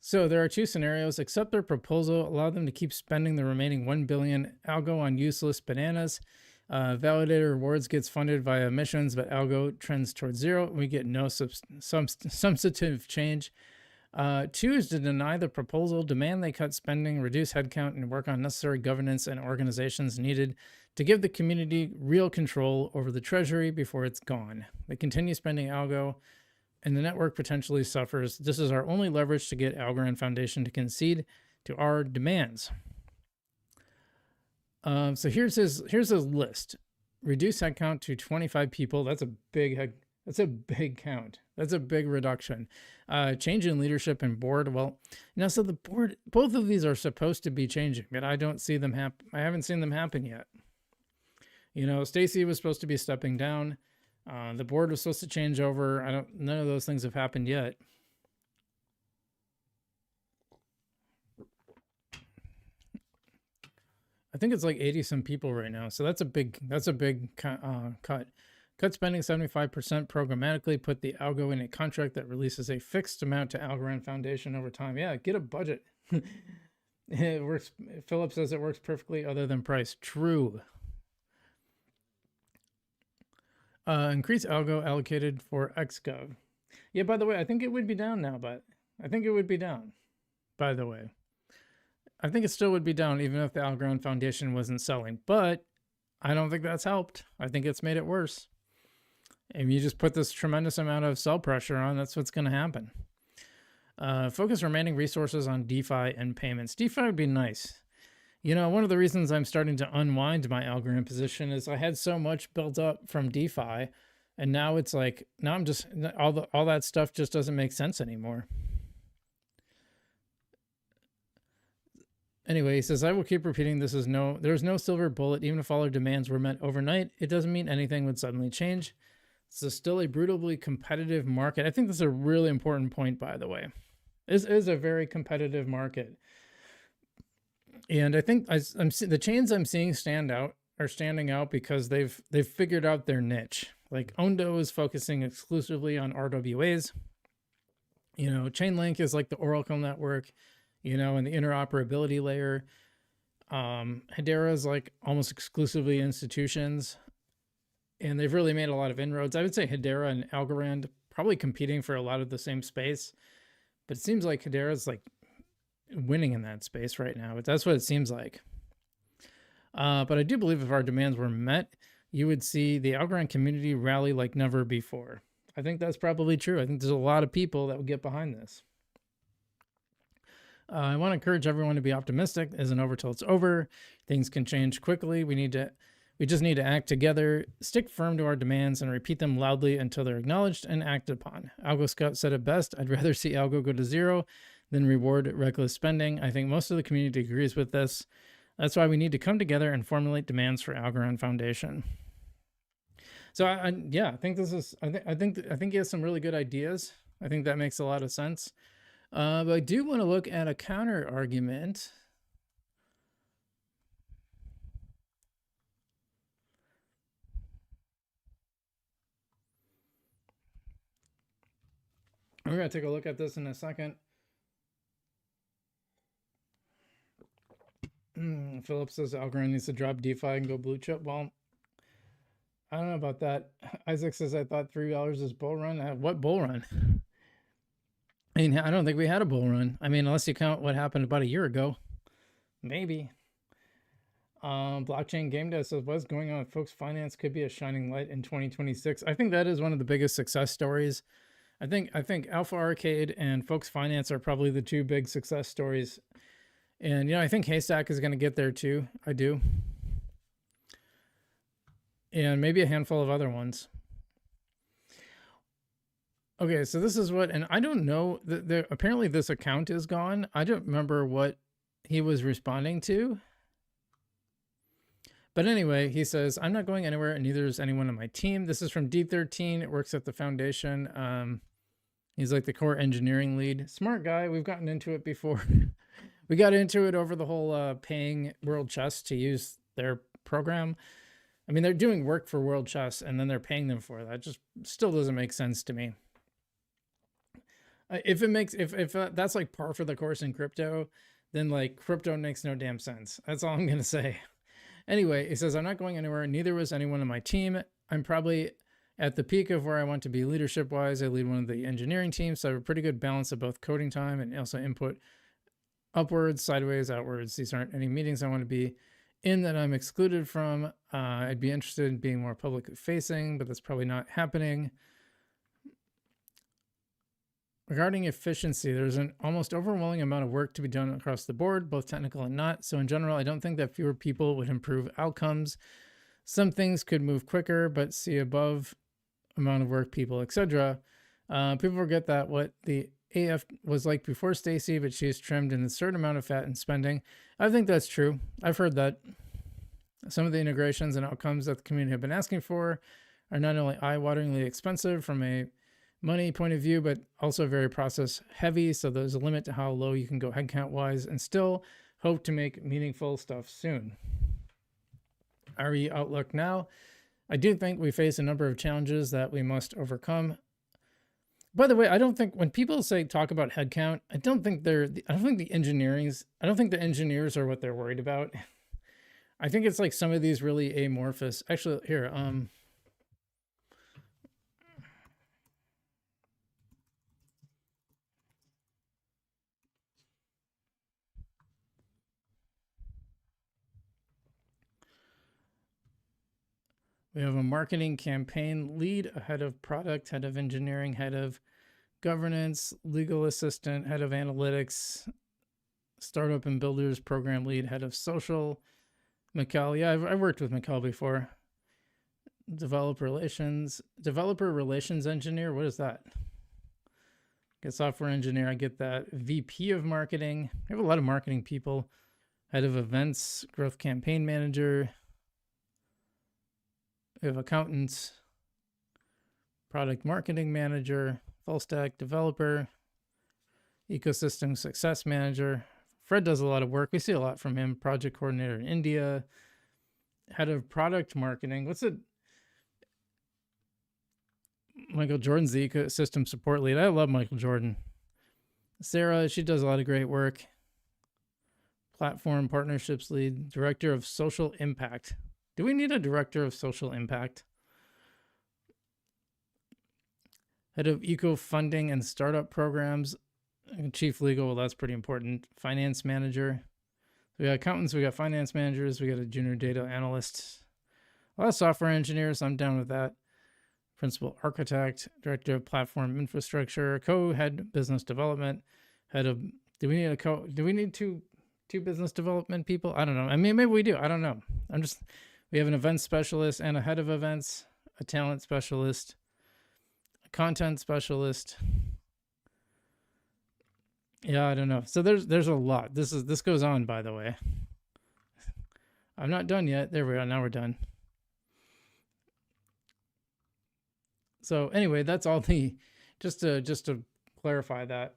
So there are two scenarios. Accept their proposal, allow them to keep spending the remaining $1 billion Algo on useless bananas. Validator rewards gets funded via emissions, but Algo trends towards zero. We get no substantive change. Two is to deny the proposal, demand they cut spending, reduce headcount, and work on necessary governance and organizations needed to give the community real control over the treasury before it's gone. They continue spending Algo, and the network potentially suffers. This is our only leverage to get Algorand Foundation to concede to our demands. So here's his list. Reduce headcount to 25 people. That's a big count. That's a big reduction. Change in leadership and board. Well, now, so the board, both of these are supposed to be changing, but I don't see them happen. I haven't seen them happen yet. You know, Stacy was supposed to be stepping down. The board was supposed to change over. None of those things have happened yet. I think it's like 80 some people right now. So that's a big cut. Cut spending 75% programmatically, put the Algo in a contract that releases a fixed amount to Algorand Foundation over time. Yeah, get a budget. It works. Philip says it works perfectly other than price. True. Increase Algo allocated for XGov. Yeah, by the way, I think it would be down now, but I think it would be down, by the way. I think it still would be down even if the Algorand Foundation wasn't selling, but I don't think that's helped. I think it's made it worse. If you just put this tremendous amount of sell pressure on, that's what's going to happen. Focus remaining resources on DeFi and payments. DeFi would be nice. You know, one of the reasons I'm starting to unwind my Algorand position is I had so much built up from DeFi, and now it's like, now I'm just, all that stuff just doesn't make sense anymore. Anyway, he says, I will keep repeating there's no silver bullet. Even if all our demands were met overnight, it doesn't mean anything would suddenly change. It's still a brutally competitive market. I think that's a really important point, by the way. This is a very competitive market. And I think the chains I'm seeing are standing out because they've figured out their niche. Like Ondo is focusing exclusively on RWAs. You know, Chainlink is like the Oracle network, you know, and the interoperability layer. Hedera is like almost exclusively institutions. And they've really made a lot of inroads. I would say Hedera and Algorand probably competing for a lot of the same space. But it seems like Hedera is like winning in that space right now. But that's what it seems like. But I do believe if our demands were met, you would see the Algorand community rally like never before. I think that's probably true. I think there's a lot of people that would get behind this. I want to encourage everyone to be optimistic. It isn't over till it's over. Things can change quickly. We just need to act together, stick firm to our demands, and repeat them loudly until they're acknowledged and acted upon. Algo Scout said it best. I'd rather see Algo go to zero than reward reckless spending. I think most of the community agrees with this. That's why we need to come together and formulate demands for Algorand Foundation. So I think this is. I think he has some really good ideas. I think that makes a lot of sense. But I do want to look at a counter argument. We're going to take a look at this in a second. Philip says Algorand needs to drop DeFi and go blue chip. Well, I don't know about that. Isaac says I thought $3 is bull run. What bull run? I mean, I don't think we had a bull run. I mean, unless you count what happened about a year ago, maybe. Blockchain Game Dev says what's going on with folks finance could be a shining light in 2026. I think that is one of the biggest success stories. I think Alpha Arcade and folks finance are probably the two big success stories. And I think Haystack is going to get there too. I do. And maybe a handful of other ones. Okay, so this is what, and I don't know, apparently this account is gone. I don't remember what he was responding to. But anyway, he says, I'm not going anywhere and neither is anyone on my team. This is from D13. It works at the foundation. He's like the core engineering lead. Smart guy. We've gotten into it before. We got into it over the whole paying World Chess to use their program. I mean, they're doing work for World Chess and then they're paying them for that. Just still doesn't make sense to me. If that's like par for the course in crypto, then like crypto makes no damn sense. That's all I'm going to say. Anyway, he says, I'm not going anywhere. Neither was anyone on my team. I'm probably at the peak of where I want to be leadership wise. I lead one of the engineering teams. So I have a pretty good balance of both coding time and also input upwards, sideways, outwards. These aren't any meetings I want to be in that I'm excluded from. I'd be interested in being more publicly facing, but that's probably not happening. Regarding efficiency, there's an almost overwhelming amount of work to be done across the board, both technical and not. So in general, I don't think that fewer people would improve outcomes. Some things could move quicker, but see above amount of work, people, etc. People forget that what the AF was like before Stacy, but she's trimmed in a certain amount of fat and spending. I think that's true. I've heard that. Some of the integrations and outcomes that the community have been asking for are not only eye-wateringly expensive from a money point of view, but also very process heavy. So there's a limit to how low you can go headcount wise and still hope to make meaningful stuff soon. RE outlook now. I do think we face a number of challenges that we must overcome. By the way, I don't think when people talk about headcount, I don't think the engineers are what they're worried about. I think it's like some of these really amorphous, actually here, we have a marketing campaign lead, a head of product, head of engineering, head of governance, legal assistant, head of analytics, startup and builders program lead, head of social. Mikkel, yeah, I've worked with Mikkel before. Developer relations engineer. What is that? Get software engineer. I get that. VP of marketing. We have a lot of marketing people. Head of events, growth campaign manager. We have accountants, product marketing manager, full stack developer, ecosystem success manager. Fred does a lot of work. We see a lot from him. Project coordinator in India, head of product marketing. What's it? Michael Jordan's the ecosystem support lead. I love Michael Jordan. Sarah, she does a lot of great work. Platform partnerships lead, director of social impact. Do we need a director of social impact? Head of eco funding and startup programs, chief legal. Well, that's pretty important. Finance manager. We got accountants, we got finance managers, we got a junior data analyst. A lot of software engineers. I'm down with that. Principal architect, director of platform infrastructure, co-head business development, head of. Do we need two business development people? I don't know. I mean, maybe we do. I don't know. We have an event specialist and a head of events, a talent specialist, a content specialist. Yeah, I don't know. So there's a lot. This goes on, by the way. I'm not done yet. There we are. Now we're done. So anyway, that's all just to clarify that.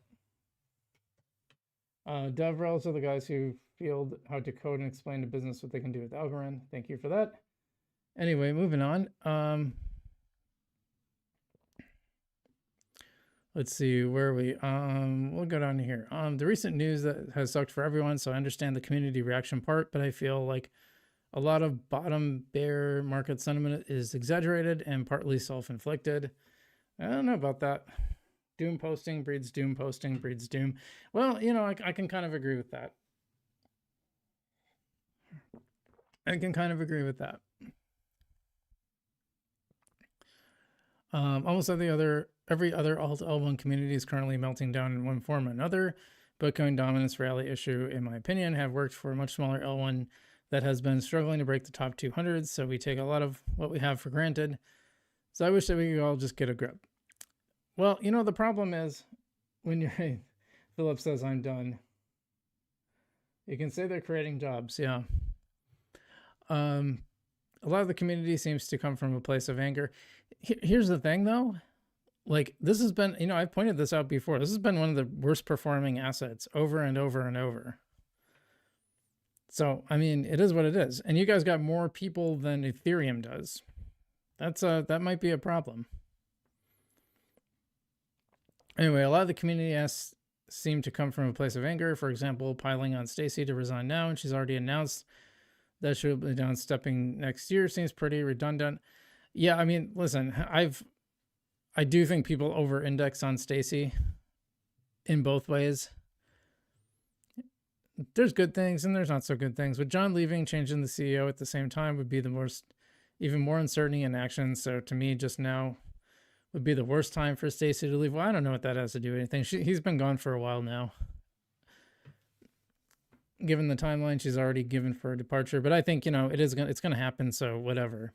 DevRels are the guys who field how to code and explain to business what they can do with Algorand. Thank you for that. Anyway, moving on. Let's see, where are we? We'll go down here. The recent news that has sucked for everyone, so I understand the community reaction part, but I feel like a lot of bottom bear market sentiment is exaggerated and partly self-inflicted. I don't know about that. Doom posting breeds doom posting breeds doom. Well, you know, I can kind of agree with that. I can kind of agree with that. Almost every other alt L1 community is currently melting down in one form or another. Bitcoin dominance rally issue, in my opinion, have worked for a much smaller L1 that has been struggling to break the top 200. So we take a lot of what we have for granted. So I wish that we could all just get a grip. Well, you know, the problem is when you're, Philip says, I'm done. You can say they're creating jobs. Yeah. A lot of the community seems to come from a place of anger. Here's the thing though, like this has been, you know, I've pointed this out before. This has been one of the worst performing assets over and over and over. So, I mean, it is what it is. And you guys got more people than Ethereum does. That might be a problem. Anyway, a lot of the community seem to come from a place of anger. For example, piling on Stacy to resign now, and she's already announced that she'll be down stepping next year. Seems pretty redundant. Yeah, I mean, listen, I do think people over-index on Stacy in both ways. There's good things and there's not so good things. With John leaving, changing the CEO at the same time would be the worst, even more uncertainty in action. So to me, just now would be the worst time for Stacy to leave. Well, I don't know what that has to do with anything. He's been gone for a while now. Given the timeline she's already given for a departure, but I think, you know, it's going to happen. So whatever.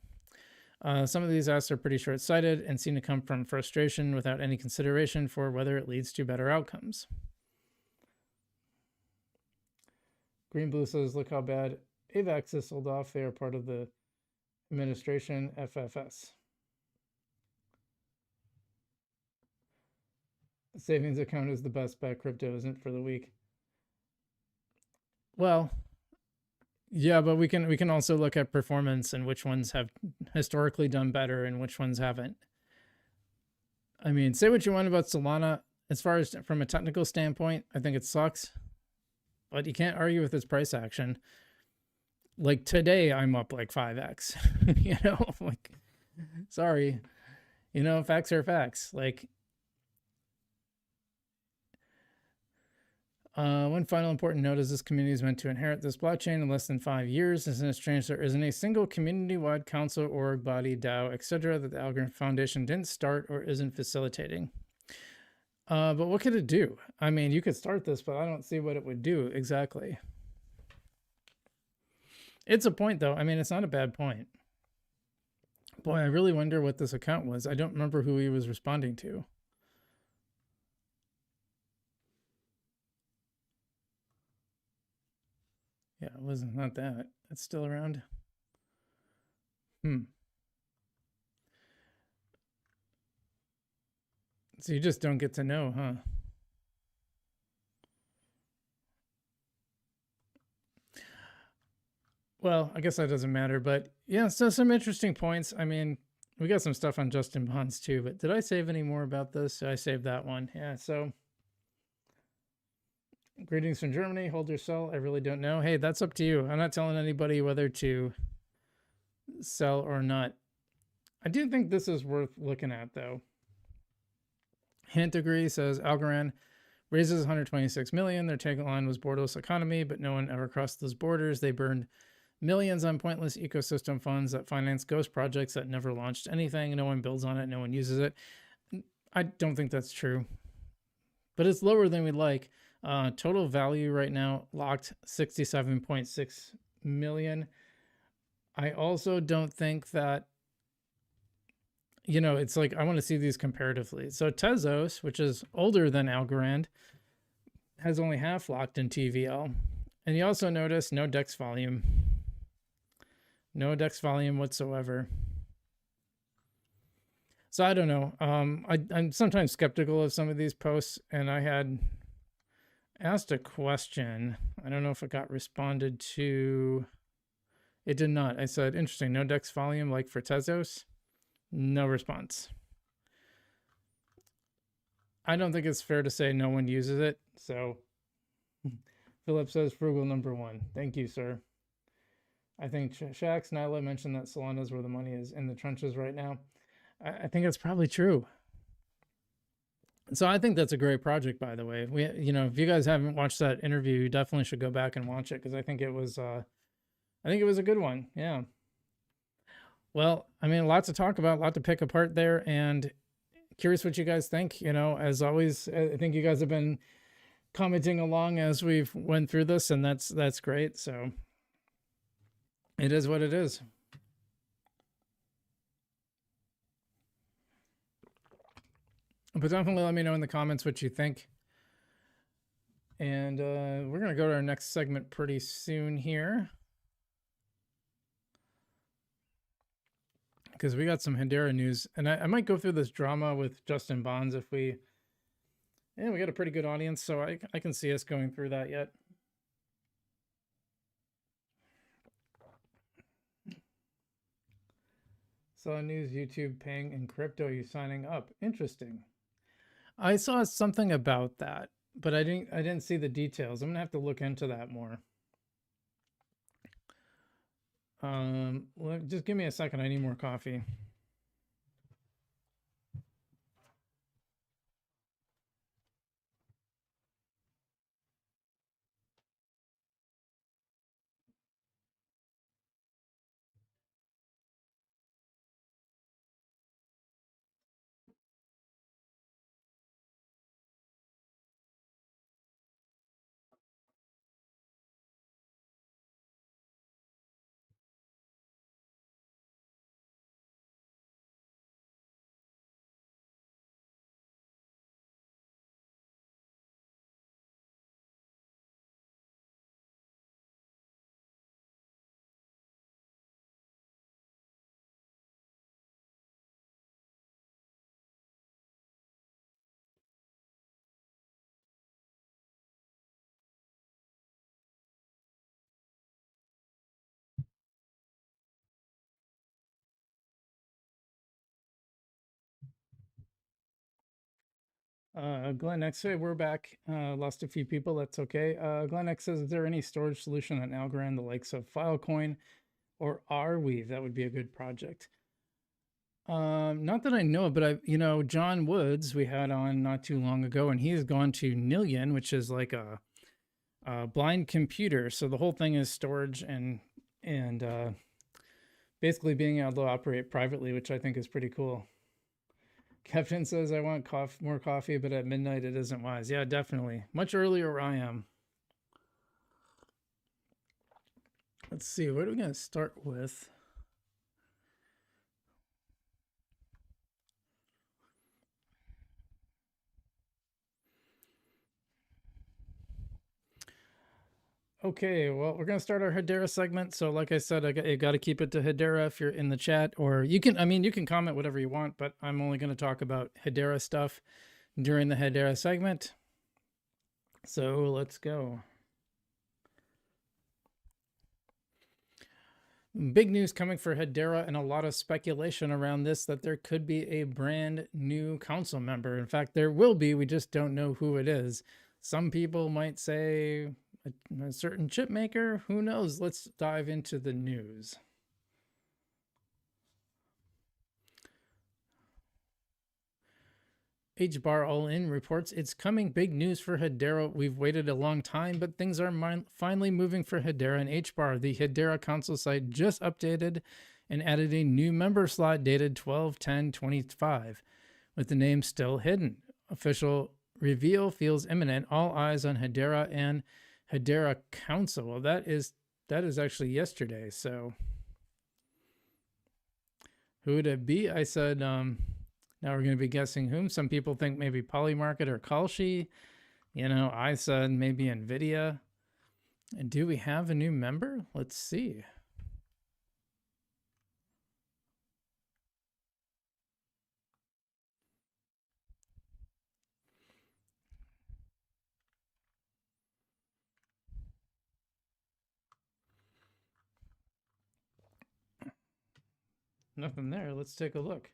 Some of these asks are pretty short-sighted and seem to come from frustration without any consideration for whether it leads to better outcomes. Green Blue says, look how bad AVAX is sold off. They are part of the administration FFS. The savings account is the best bet. Crypto isn't for the weak. Well, yeah, but we can also look at performance and which ones have historically done better and which ones haven't. I mean, say what you want about Solana. As far as from a technical standpoint, I think it sucks. But you can't argue with its price action. Like today, I'm up like 5x. You know, like, sorry. You know, facts are facts. Like, one final important note is this community is meant to inherit this blockchain in less than 5 years. Isn't it strange there isn't a single community-wide council, org, body, DAO, etc. that the Algo Foundation didn't start or isn't facilitating? But what could it do? I mean, you could start this, but I don't see what it would do exactly. It's a point, though. I mean, it's not a bad point. Boy, I really wonder what this account was. I don't remember who he was responding to. Yeah, it wasn't not that. It's still around. So you just don't get to know, huh? Well, I guess that doesn't matter, but yeah, so some interesting points. I mean, we got some stuff on Justin Bonds too, but did I save any more about this? I saved that one. Yeah, so greetings from Germany. Hold your sell. I really don't know. Hey, that's up to you. I'm not telling anybody whether to sell or not. I do think this is worth looking at, though. Hint Degree says Algorand raises 126 million. Their tagline was borderless economy, but no one ever crossed those borders. They burned millions on pointless ecosystem funds that finance ghost projects that never launched anything. No one builds on it. No one uses it. I don't think that's true, but it's lower than we'd like. Total value right now locked 67.6 million. I also don't think that, you know, it's like I want to see these comparatively. So Tezos, which is older than Algorand, has only half locked in TVL. And you also notice no DEX volume. No DEX volume whatsoever. So I don't know. I'm sometimes skeptical of some of these posts, and I had asked a question. I don't know if it got responded to. It did not. I said, interesting, no DEX volume like for Tezos. No response. I don't think it's fair to say no one uses it. So Philip says frugal number one. Thank you, sir. I think Shax Nyla mentioned that Solana's where the money is in the trenches right now. I think that's probably true. So I think that's a great project, by the way. If you guys haven't watched that interview, you definitely should go back and watch it because I think it was a good one. Yeah. Well, I mean, lots to talk about, a lot to pick apart there, and curious what you guys think. As always, I think you guys have been commenting along as we've went through this, and that's great. So it is what it is. But definitely let me know in the comments what you think. And we're going to go to our next segment pretty soon here, because we got some Hedera news. And I might go through this drama with Justin Bonds if we got a pretty good audience, so I can see us going through that yet. Saw news YouTube paying in crypto, you signing up. Interesting. I saw something about that, but I didn't see the details. I'm gonna have to look into that more. Just give me a second. I need more coffee. Glenn X, hey, we're back. Lost a few people. That's okay. Glenn X says, is there any storage solution on Algorand, the likes of Filecoin or Arweave? That would be a good project. Not that I know of, but John Woods we had on not too long ago, and he's gone to Nillion, which is like a blind computer. So the whole thing is storage and basically being able to operate privately, which I think is pretty cool. Captain says, I want more coffee, but at midnight it isn't wise. Yeah, definitely. Much earlier where I am. Let's see, what are we going to start with? Okay, well, we're going to start our Hedera segment. So like I said, you got to keep it to Hedera if you're in the chat, or you can comment whatever you want, but I'm only going to talk about Hedera stuff during the Hedera segment. So let's go. Big news coming for Hedera, and a lot of speculation around this that there could be a brand new council member. In fact, there will be. We just don't know who it is. Some people might say a certain chip maker. Who knows? Let's dive into the news. HBAR All In reports it's coming. Big news for Hedera. We've waited a long time, but things are finally moving for Hedera and HBAR. The Hedera console site just updated and added a new member slot dated 12/10/25 with the name still hidden. Official reveal feels imminent. All eyes on Hedera and Hedera Council. Well, that is actually yesterday. So who would it be? I said now we're going to be guessing whom. Some people think maybe Polymarket or Kalshi. I said maybe NVIDIA. And do we have a new member? Let's see. Nothing there. Let's take a look.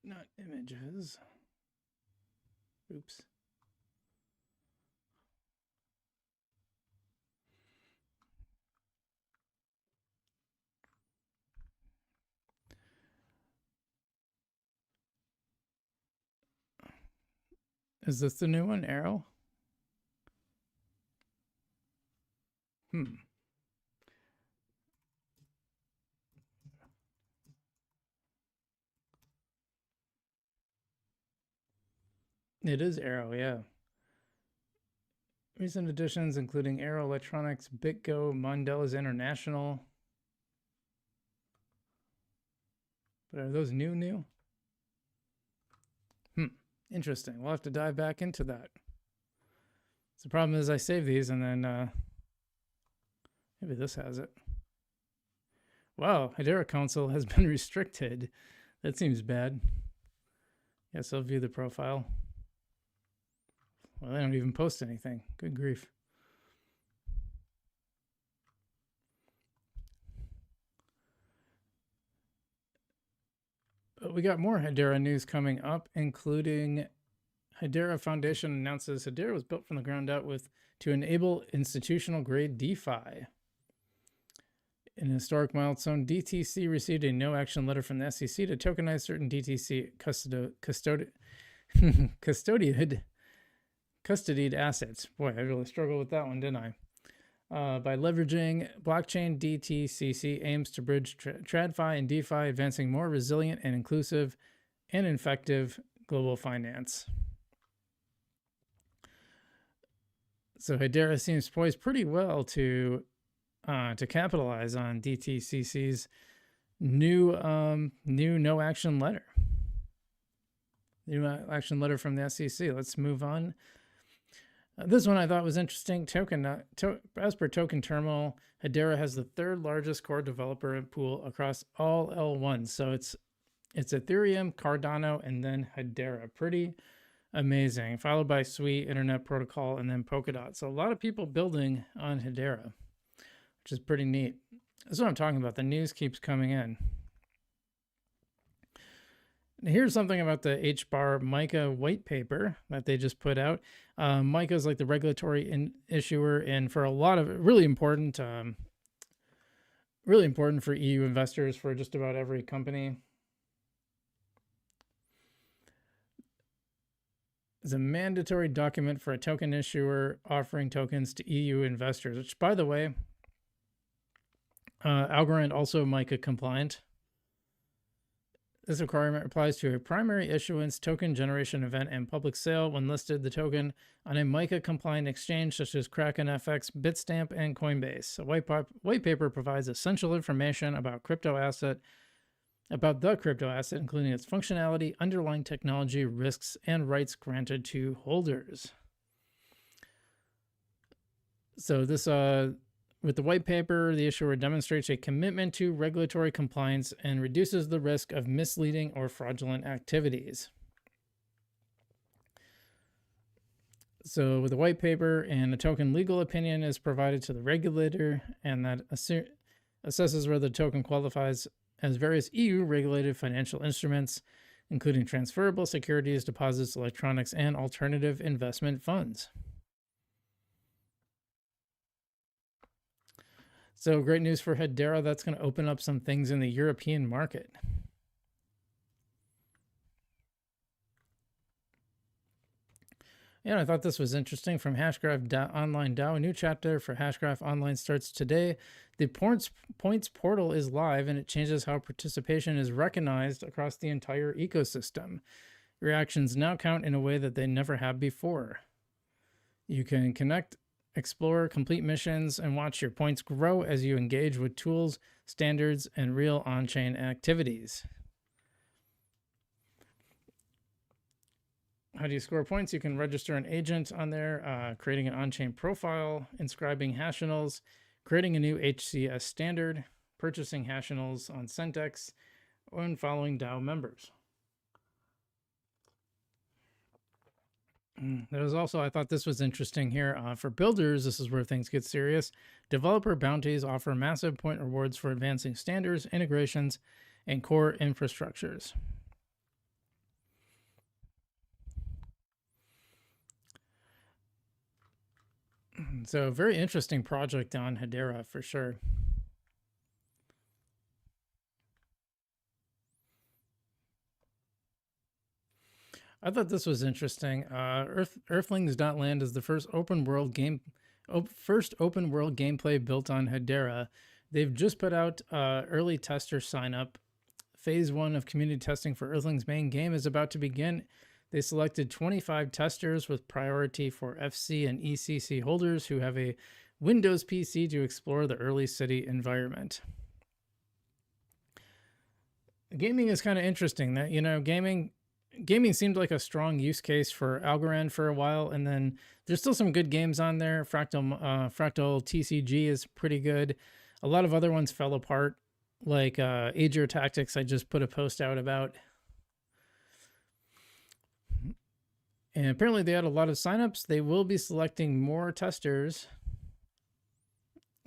not images. Oops. Is this the new one, Arrow? It is Arrow, yeah. Recent additions including Arrow Electronics, BitGo, Mondelez International. But are those new? Interesting. We'll have to dive back into that. So the problem is I save these and then maybe this has it. Wow, Hedera Council has been restricted. That seems bad. Yes, I'll view the profile. Well, they don't even post anything. Good grief. But we got more Hedera news coming up, including Hedera Foundation announces Hedera was built from the ground up to enable institutional grade DeFi. In a historic milestone, DTC received a no action letter from the SEC to tokenize certain DTC custodied assets. Boy, I really struggled with that one, didn't I? By leveraging blockchain, DTCC aims to bridge TradFi and DeFi, advancing more resilient and inclusive and effective global finance. So Hedera seems poised pretty well to capitalize on DTCC's new no action letter. New action letter from the SEC. Let's move on. This one I thought was interesting. As per Token Terminal, Hedera has the third largest core developer pool across all L1s. So it's Ethereum, Cardano, and then Hedera. Pretty amazing. Followed by Sui, Internet Protocol, and then Polkadot. So a lot of people building on Hedera, which is pretty neat. That's what I'm talking about. The news keeps coming in. Here's something about the HBAR MiCA white paper that they just put out. MiCA is like the regulatory issuer, and for a lot of really important for EU investors, for just about every company. It's a mandatory document for a token issuer offering tokens to EU investors, which, by the way, Algorand also MiCA compliant. This requirement applies to a primary issuance, token generation event, and public sale when listed the token on a MiCA-compliant exchange such as Kraken FX, Bitstamp, and Coinbase. A white paper provides essential information about the crypto asset, including its functionality, underlying technology, risks, and rights granted to holders. So this with the white paper, the issuer demonstrates a commitment to regulatory compliance and reduces the risk of misleading or fraudulent activities. So with the white paper, and a token legal opinion is provided to the regulator, and that assesses whether the token qualifies as various EU-regulated financial instruments, including transferable securities, deposits, electronics, and alternative investment funds. So great news for Hedera. That's going to open up some things in the European market. Yeah, I thought this was interesting from Hashgraph Online DAO. A new chapter for Hashgraph Online starts today. The points portal is live, and it changes how participation is recognized across the entire ecosystem. Your actions now count in a way that they never have before. You can connect, explore, complete missions, and watch your points grow as you engage with tools, standards, and real on-chain activities. How do you score points? You can register an agent on there, creating an on-chain profile, inscribing hashinals, creating a new HCS standard, purchasing hashinals on Centex, and following DAO members. There's also, I thought this was interesting here. For builders, this is where things get serious. Developer bounties offer massive point rewards for advancing standards, integrations, and core infrastructures. So very interesting project on Hedera for sure. I thought this was interesting. Earthlings.land is the first open world gameplay built on Hedera. They've just put out early tester sign up. Phase 1 of community testing for Earthlings main game is about to begin. They selected 25 testers with priority for FC and ECC holders who have a Windows PC to explore the early city environment. Gaming is kind of interesting. That gaming seemed like a strong use case for Algorand for a while, and then there's still some good games on there. Fractal TCG is pretty good. A lot of other ones fell apart, like Age Your Tactics. I just put a post out about. And apparently they had a lot of signups. They will be selecting more testers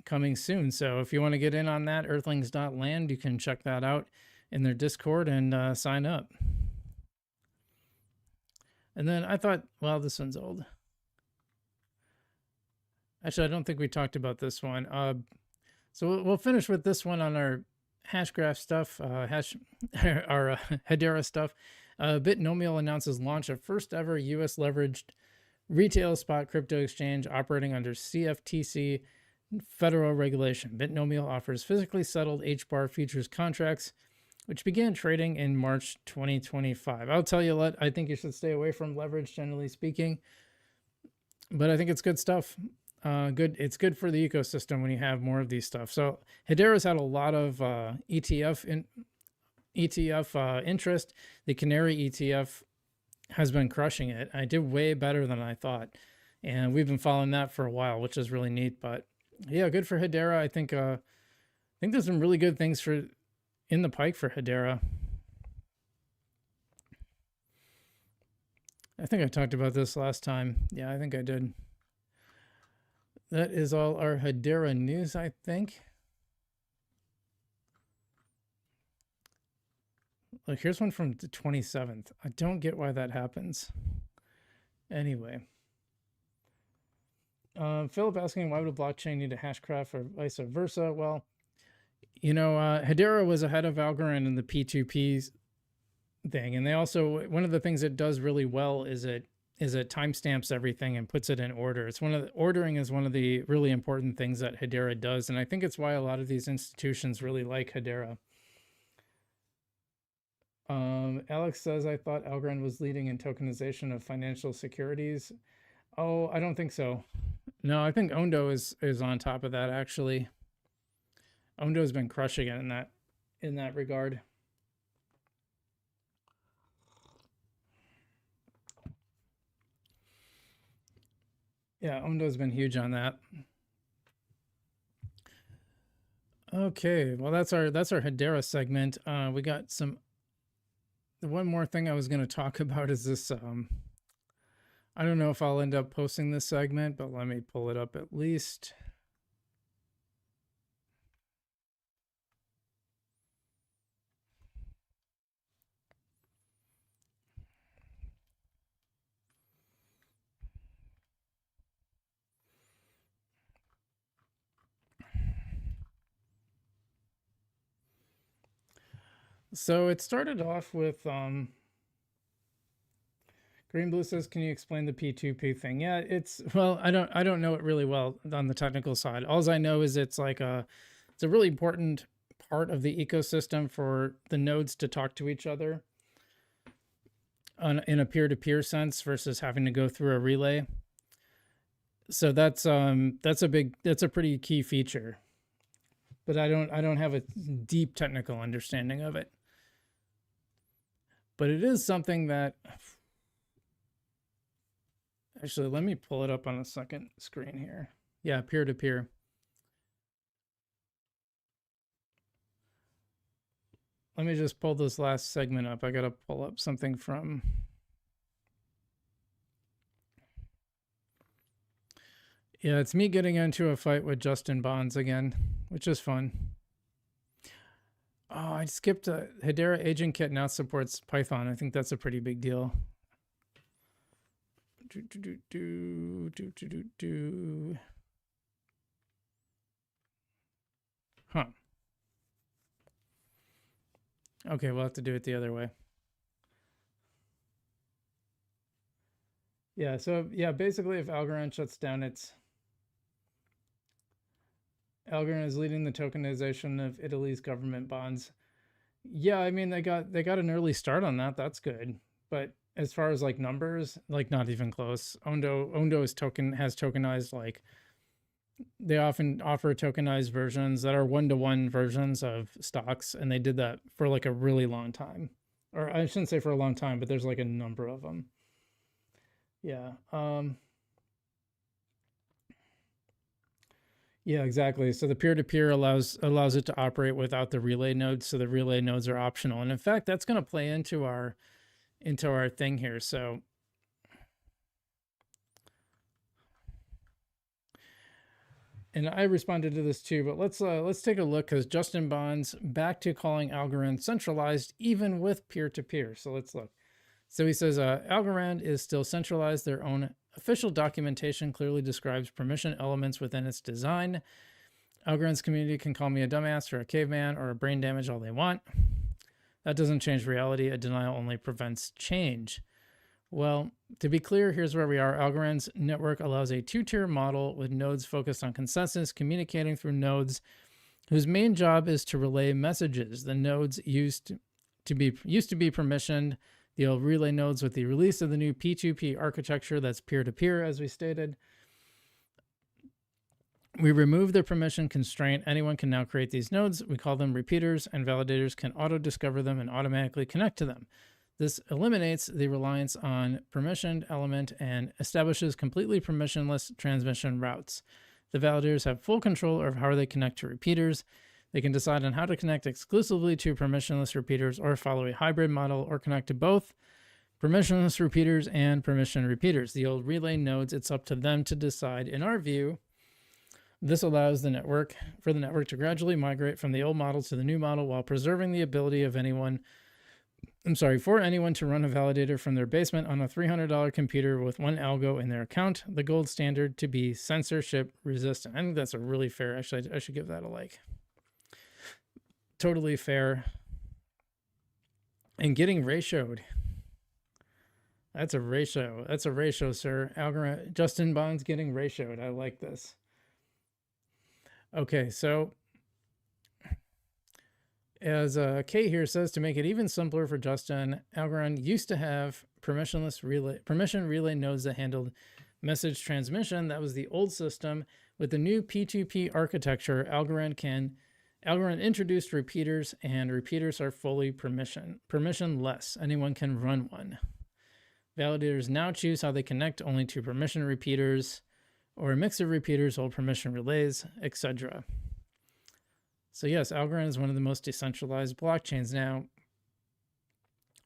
coming soon. So if you want to get in on that, earthlings.land, you can check that out in their Discord and sign up. And then I thought, well, this one's old. Actually, I don't think we talked about this one. So we'll finish with this one on our Hashgraph stuff, our Hedera stuff. Bitnomial announces launch of first ever U.S. leveraged retail spot crypto exchange operating under CFTC federal regulation. Bitnomial offers physically settled HBAR futures contracts, which began trading in March 2025. I'll tell you what, I think you should stay away from leverage, generally speaking, but I think it's good stuff. It's good for the ecosystem when you have more of these stuff. So Hedera's had a lot of ETF interest. The Canary ETF has been crushing it. I did way better than I thought, and we've been following that for a while, which is really neat. But yeah, good for Hedera. I think there's some really good things in the pike for Hedera. I think I talked about this last time. Yeah, I think I did. That is all our Hedera news, I think. Look, here's one from the 27th. I don't get why that happens. Anyway. Philip asking, why would a blockchain need a hashgraph or vice versa? Well, Hedera was ahead of Algorand in the P2P thing. And they also, one of the things it does really well is it timestamps everything and puts it in order. Ordering is one of the really important things that Hedera does. And I think it's why a lot of these institutions really like Hedera. Alex says, I thought Algorand was leading in tokenization of financial securities. Oh, I don't think so. No, I think Ondo is on top of that, actually. Ondo's been crushing it in that regard. Yeah, Ondo's been huge on that. Okay, well that's our Hedera segment. We got the one more thing I was going to talk about is this. I don't know if I'll end up posting this segment, but let me pull it up at least. So it started off with Green Blue says, can you explain the P2P thing? Yeah, I don't know it really well on the technical side. All I know is it's a really important part of the ecosystem for the nodes to talk to each other in a peer-to-peer sense versus having to go through a relay. So that's a pretty key feature. But I don't have a deep technical understanding of it. But it is something that, actually, let me pull it up on a second screen here. Yeah, peer-to-peer. Let me just pull this last segment up. I got to pull up something from... Yeah, it's me getting into a fight with Justin Bonds again, which is fun. Oh, I skipped Hedera Agent Kit now supports Python. I think that's a pretty big deal. Okay, we'll have to do it the other way. Yeah, so yeah, basically if Algorand shuts down Algorand is leading the tokenization of Italy's government bonds. Yeah, I mean they got an early start on that. That's good. But as far as like numbers, like not even close. Ondo has tokenized, like they often offer tokenized versions that are one-to-one versions of stocks, and they did that for like a really long time. Or I shouldn't say for a long time, but there's like a number of them. Yeah. Yeah, exactly. So the peer-to-peer allows it to operate without the relay nodes. So the relay nodes are optional. And in fact, that's going to play into our thing here. So and I responded to this too, but let's take a look, because Justin Bond's back to calling Algorand centralized even with peer-to-peer. So let's look. So he says Algorand is still centralized. Their own official documentation clearly describes permission elements within its design. Algorand's community can call me a dumbass or a caveman or a brain damage all they want. That doesn't change reality. A denial only prevents change. Well, to be clear, here's where we are. Algorand's network allows a two-tier model with nodes focused on consensus, communicating through nodes whose main job is to relay messages. The nodes used to be permissioned. The old relay nodes, with the release of the new P2P architecture that's peer-to-peer, as we stated, we remove the permission constraint. Anyone can now create these nodes. We call them repeaters, and validators can auto-discover them and automatically connect to them. This eliminates the reliance on permissioned element and establishes completely permissionless transmission routes. The validators have full control over how they connect to repeaters. They can decide on how to connect exclusively to permissionless repeaters, or follow a hybrid model, or connect to both permissionless repeaters and permission repeaters. The old relay nodes, it's up to them to decide. In our view, this allows the network to gradually migrate from the old model to the new model while preserving the ability of anyone to run a validator from their basement on a $300 computer with one algo in their account. The gold standard to be censorship resistant. I think that's a really fair. Actually, I should give that a like. Totally fair. And getting ratioed. That's a ratio. That's a ratio, sir. Algorand, Justin Bond's getting ratioed. I like this. Okay, so as Kate here says, to make it even simpler for Justin, Algorand used to have permission relay nodes that handled message transmission. That was the old system. With the new P2P architecture, Algorand introduced repeaters, and repeaters are fully permissionless. Anyone can run one. Validators now choose how they connect, only to permission repeaters, or a mix of repeaters, old permission relays, etc. So yes, Algorand is one of the most decentralized blockchains. Now,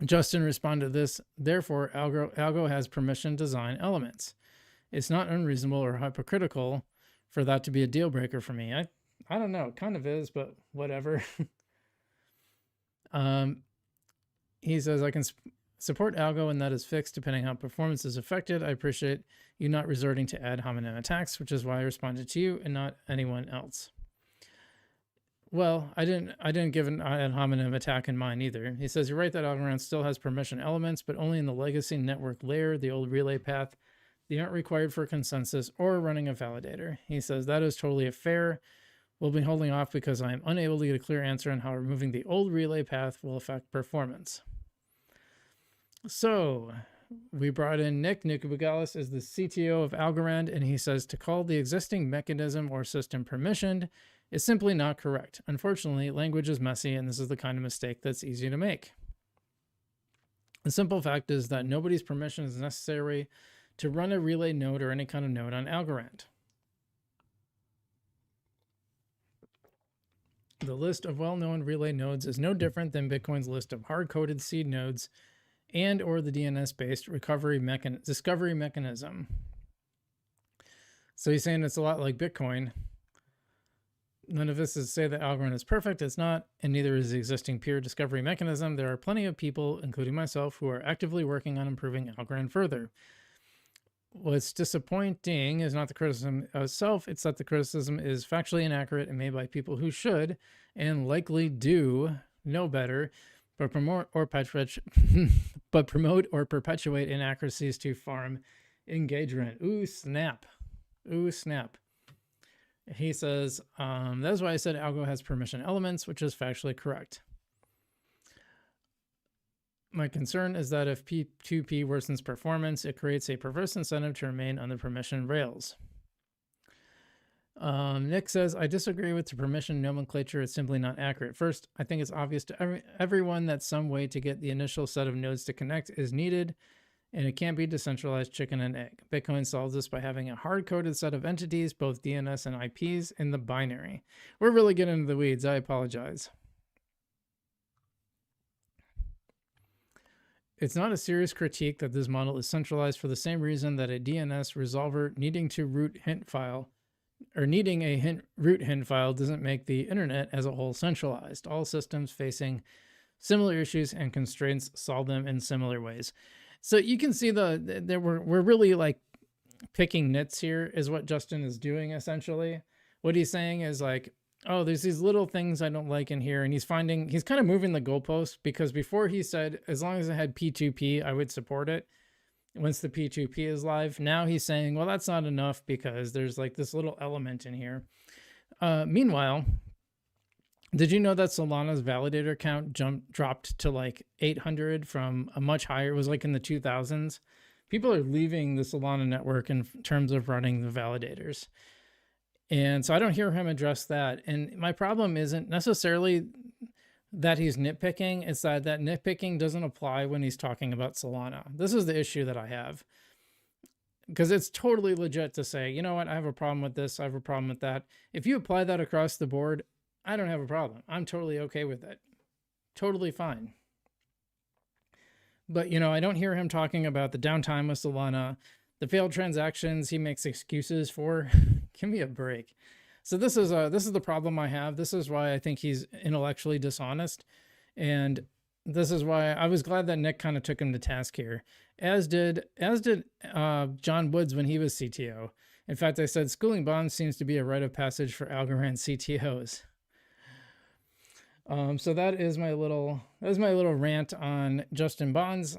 Justin responded to this. Therefore, Algo has permission design elements. It's not unreasonable or hypocritical for that to be a deal breaker for me. I don't know. It kind of is, but whatever. He says, I can support Algo, and that is fixed depending on how performance is affected. I appreciate you not resorting to ad hominem attacks, which is why I responded to you and not anyone else. Well, I didn't give an ad hominem attack in mine either. He says, you're right that Algorand still has permission elements, but only in the legacy network layer, the old relay path. They aren't required for consensus or running a validator. He says, that is totally fair. We'll be holding off because I am unable to get a clear answer on how removing the old relay path will affect performance. So we brought in Nick Bugalis is the CTO of Algorand, and he says to call the existing mechanism or system permissioned is simply not correct. Unfortunately, language is messy, and this is the kind of mistake that's easy to make. The simple fact is that nobody's permission is necessary to run a relay node or any kind of node on Algorand. The list of well-known relay nodes is no different than Bitcoin's list of hard-coded seed nodes and or the DNS-based discovery mechanism. So he's saying it's a lot like Bitcoin. None of this is to say that Algorand is perfect. It's not, and neither is the existing peer discovery mechanism. There are plenty of people, including myself, who are actively working on improving Algorand further. What's disappointing is not the criticism itself, it's that the criticism is factually inaccurate and made by people who should and likely do know better. but promote or perpetuate inaccuracies to farm engagement. Ooh, snap. Ooh, snap. He says, that's why I said Algo has permission elements, which is factually correct. My concern is that if P2P worsens performance, it creates a perverse incentive to remain on the permission rails. Nick says, I disagree with the permission nomenclature. It's simply not accurate. First, I think it's obvious to everyone that some way to get the initial set of nodes to connect is needed, and it can't be decentralized chicken and egg. Bitcoin solves this by having a hard-coded set of entities, both DNS and IPs, in the binary. We're really getting into the weeds. I apologize. It's not a serious critique that this model is centralized for the same reason that a DNS resolver needing a root hint file doesn't make the internet as a whole centralized. All systems facing similar issues and constraints solve them in similar ways. So you can see we're really like picking nits here is what Justin is doing essentially. What he's saying is like, oh, there's these little things I don't like in here. And he's kind of moving the goalpost, because before he said, as long as it had P2P, I would support it once the P2P is live. Now he's saying, well, that's not enough because there's like this little element in here. Meanwhile, did you know that Solana's validator count dropped to like 800 from a much higher? It was like in the 2000s. People are leaving the Solana network in terms of running the validators. And so I don't hear him address that. And my problem isn't necessarily that he's nitpicking. It's that nitpicking doesn't apply when he's talking about Solana. This is the issue that I have. Because it's totally legit to say, you know what, I have a problem with this, I have a problem with that. If you apply that across the board, I don't have a problem. I'm totally okay with it. Totally fine. But, you know, I don't hear him talking about the downtime with Solana, the failed transactions he makes excuses for. Give me a break. So this is the problem I have. This is why I think he's intellectually dishonest. And this is why I was glad that Nick kind of took him to task here, as did John Woods when he was CTO. In fact, I said schooling bonds seems to be a rite of passage for Algorand CTOs. So that is my little rant on Justin Bonds.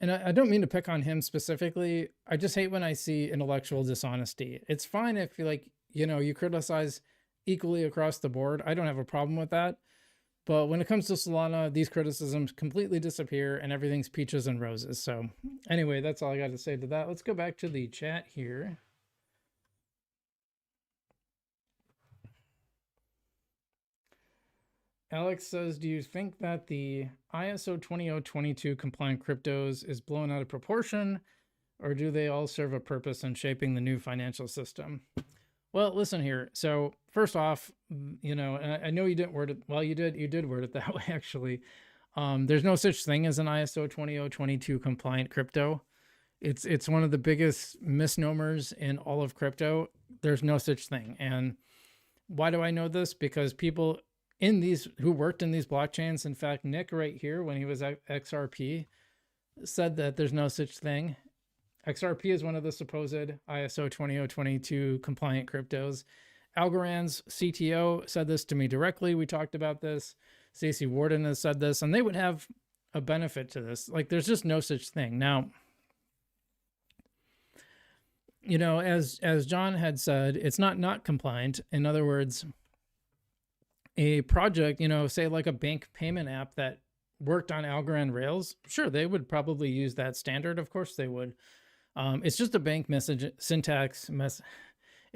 And I don't mean to pick on him specifically. I just hate when I see intellectual dishonesty. It's fine if you criticize equally across the board. I don't have a problem with that. But when it comes to Solana, these criticisms completely disappear and everything's peaches and roses. So anyway, that's all I got to say to that. Let's go back to the chat here. Alex says, do you think that the ISO 20022 compliant cryptos is blown out of proportion, or do they all serve a purpose in shaping the new financial system? Well, listen here. So first off, and I know you didn't word it. Well, you did word it that way, actually. There's no such thing as an ISO 20022 compliant crypto. It's one of the biggest misnomers in all of crypto. There's no such thing. And why do I know this? Because people who worked in these blockchains, in fact, Nick right here, when he was at XRP, said that there's no such thing. XRP is one of the supposed ISO 20022 compliant cryptos. Algorand's CTO said this to me directly. We talked about this. Stacey Warden has said this, and they would have a benefit to this. Like, there's just no such thing. Now, as John had said, it's not compliant. In other words, a project, say like a bank payment app that worked on Algorand Rails, sure, they would probably use that standard. Of course they would. It's just a bank it's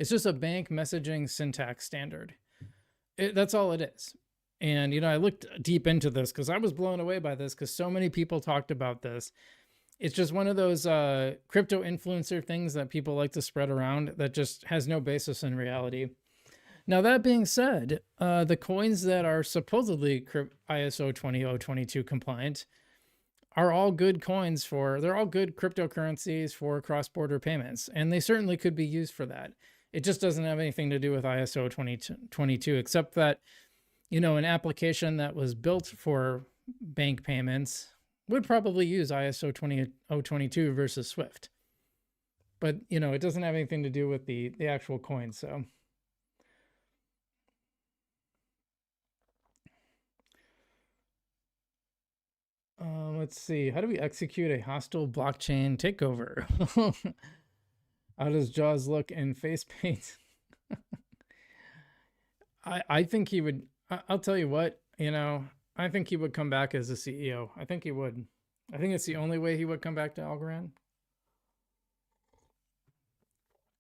just a bank messaging syntax standard. That's all it is. And, I looked deep into this because I was blown away by this because so many people talked about this. It's just one of those crypto influencer things that people like to spread around that just has no basis in reality. Now, that being said, the coins that are supposedly ISO 20022 compliant are all good coins they're all good cryptocurrencies for cross-border payments, and they certainly could be used for that. It just doesn't have anything to do with ISO 2022, except that, an application that was built for bank payments would probably use ISO 20022 versus Swift. But, it doesn't have anything to do with the actual coin, so... Let's see. How do we execute a hostile blockchain takeover? How does Jaws look in face paint? I think he would. I'll tell you what, I think he would come back as a CEO. I think he would. I think it's the only way he would come back to Algorand.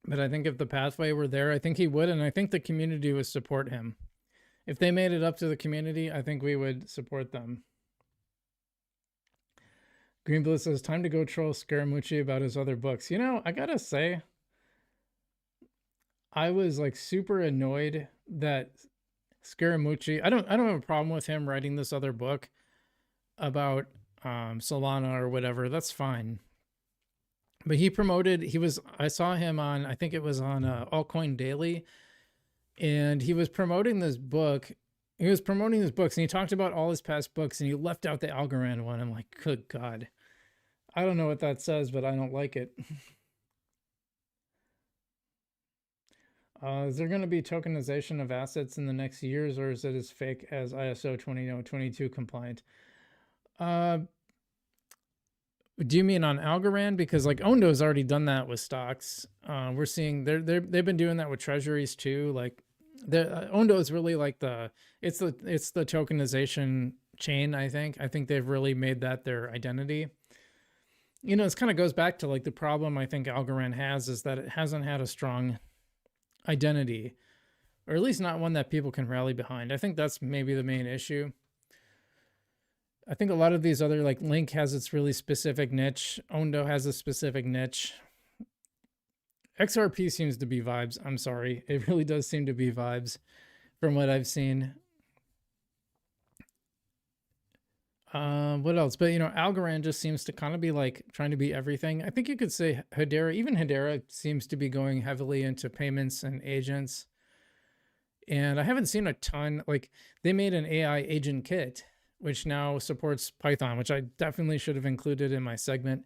But I think if the pathway were there, I think he would. And I think the community would support him. If they made it up to the community, I think we would support them. Greenblue says, time to go troll Scaramucci about his other books. I gotta say, I was like super annoyed that Scaramucci, I don't have a problem with him writing this other book about Solana or whatever. That's fine. But I saw him on, I think it was on Altcoin Daily, and he was promoting this book. He was promoting his books, and he talked about all his past books, and he left out the Algorand one. I'm like, good God. I don't know what that says, but I don't like it. Is there going to be tokenization of assets in the next years, or is it as fake as ISO 20022 compliant? Do you mean on Algorand? Because like Ondo's already done that with stocks. We're seeing they've been doing that with treasuries too. Like Ondo is really like it's the tokenization chain. I think they've really made that their identity. It kind of goes back to like the problem I think Algorand has is that it hasn't had a strong identity, or at least not one that people can rally behind. I think that's maybe the main issue. I think a lot of these other, like Link has its really specific niche. Ondo has a specific niche. XRP seems to be vibes. I'm sorry. It really does seem to be vibes from what I've seen. What else? But, Algorand just seems to kind of be like trying to be everything. I think you could say Hedera, even Hedera seems to be going heavily into payments and agents. And I haven't seen a ton, like they made an AI agent kit, which now supports Python, which I definitely should have included in my segment.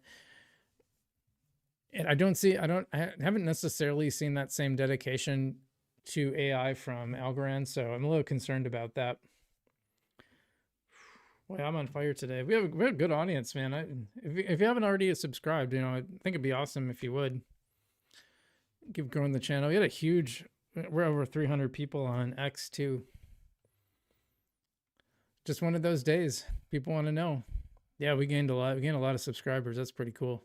And I haven't necessarily seen that same dedication to AI from Algorand. So I'm a little concerned about that. Boy, I'm on fire today. We have a good audience, man. If you haven't already subscribed, I think it'd be awesome if you would. Keep growing the channel. We had we're over 300 people on X too. Just one of those days. People want to know. Yeah, we gained a lot. We gained a lot of subscribers. That's pretty cool.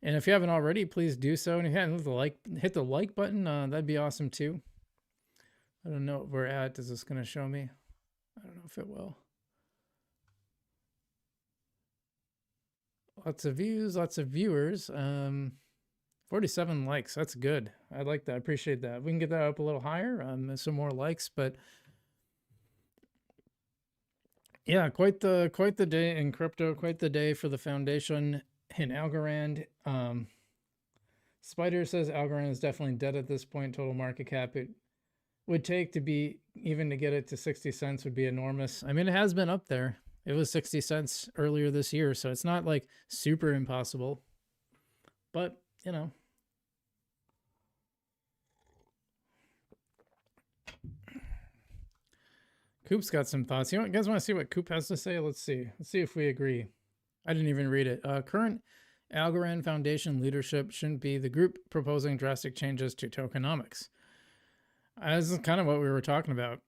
And if you haven't already, please do so. And if you haven't hit the like button, that'd be awesome too. I don't know what we're at. Is this going to show me? I don't know if it will. Lots of views, lots of viewers. 47 likes. That's good. I like that. I appreciate that. We can get that up a little higher. Some more likes, but yeah, quite the day in crypto. Quite the day for the foundation in Algorand. Spider says Algorand is definitely dead at this point. Total market cap it would take to get it to 60 cents would be enormous. I mean, it has been up there. It was 60 cents earlier this year, so it's not like super impossible. But, Coop's got some thoughts. You guys want to see what Coop has to say? Let's see. Let's see if we agree. I didn't even read it. Current Algorand Foundation leadership shouldn't be the group proposing drastic changes to tokenomics. This is kind of what we were talking about.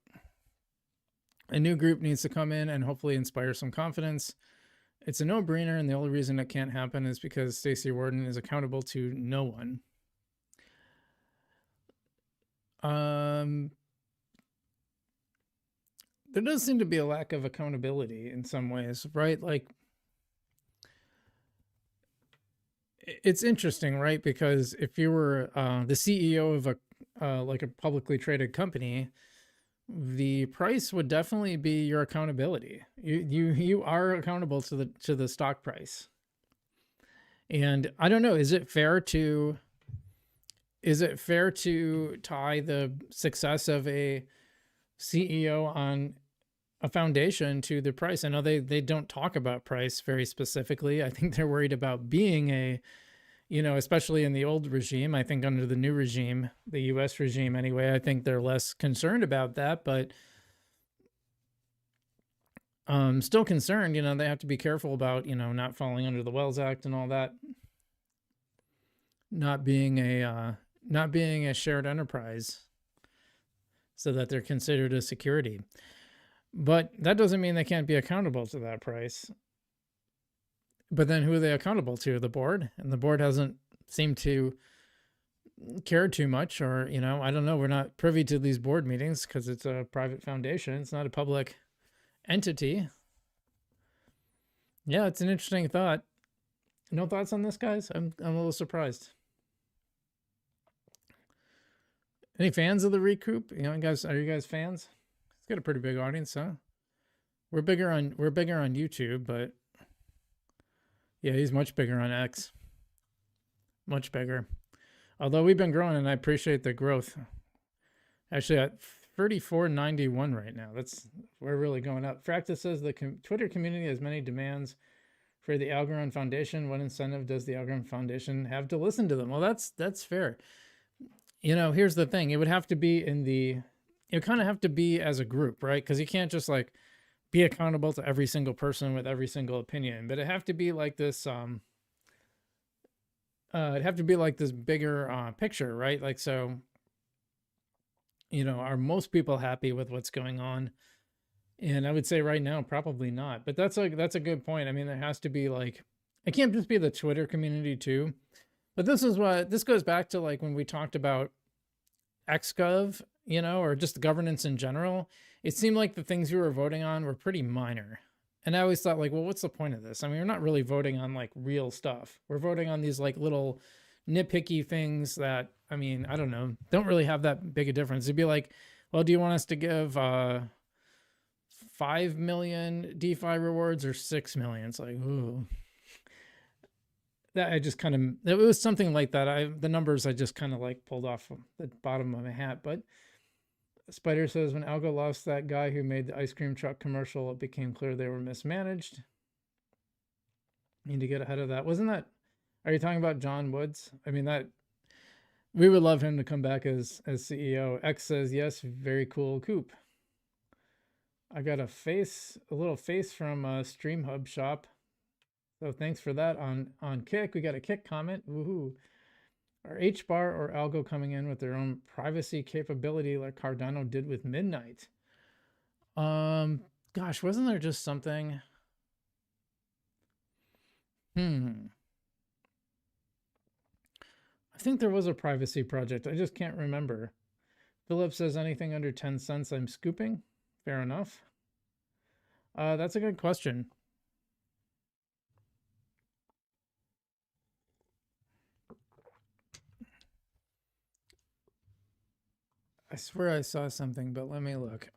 A new group needs to come in and hopefully inspire some confidence. It's a no-brainer, and the only reason it can't happen is because Stacey Warden is accountable to no one. There does seem to be a lack of accountability in some ways, right? Like, it's interesting, right? Because if you were the CEO of a publicly traded company, the price would definitely be your accountability. You are accountable to the stock price. And I don't know, is it fair to tie the success of a CEO on a foundation to the price? I know they don't talk about price very specifically. I think they're worried about being especially in the old regime. I think under the new regime, the US regime anyway, I think they're less concerned about that. But Still concerned, they have to be careful about, not falling under the Wells Act and all that, not being a shared enterprise, so that they're considered a security. But that doesn't mean they can't be accountable to that price. But then who are they accountable to? The board? And the board hasn't seemed to care too much, or, I don't know. We're not privy to these board meetings because it's a private foundation. It's not a public entity. Yeah, it's an interesting thought. No thoughts on this, guys? I'm a little surprised. Any fans of the recoup? Guys, are you guys fans? It's got a pretty big audience, huh? We're bigger on YouTube, but yeah, he's much bigger on X. Much bigger. Although we've been growing, and I appreciate the growth. Actually, at 34.91 right now. We're really going up. Fractus says the Twitter community has many demands for the Algorand Foundation. What incentive does the Algorand Foundation have to listen to them? Well, that's fair. Here's the thing. It would have to be it kind of have to be as a group, right? Because you can't just like be accountable to every single person with every single opinion, but it have to be like this. It'd have to be like this bigger picture, right? Like, so, are most people happy with what's going on? And I would say right now, probably not. But that's a good point. I mean, there has to be like, it can't just be the Twitter community too. But this goes back to like when we talked about XGov, or just governance in general. It seemed like the things we were voting on were pretty minor. And I always thought like, well, what's the point of this? I mean, we're not really voting on like real stuff. We're voting on these like little nitpicky things that, I mean, I don't know, don't really have that big a difference. It'd be like, well, do you want us to give 5 million DeFi rewards or 6 million? It's like, ooh. That I just kind of, it was something like that. The numbers I just kind of like pulled off the bottom of my hat. But Spider says, when Algo lost that guy who made the ice cream truck commercial, it became clear they were mismanaged. Need to get ahead of that. Are you talking about John Woods? I mean, we would love him to come back as CEO. X says, yes, very cool coop. I got a little face from Stream Hub Shop. So thanks for that on Kick. We got a Kick comment. Woohoo. Are HBAR or Algo coming in with their own privacy capability like Cardano did with Midnight? Gosh, wasn't there just something? I think there was a privacy project. I just can't remember. Philip says anything under 10 cents I'm scooping. Fair enough. That's a good question. I swear I saw something, but let me look.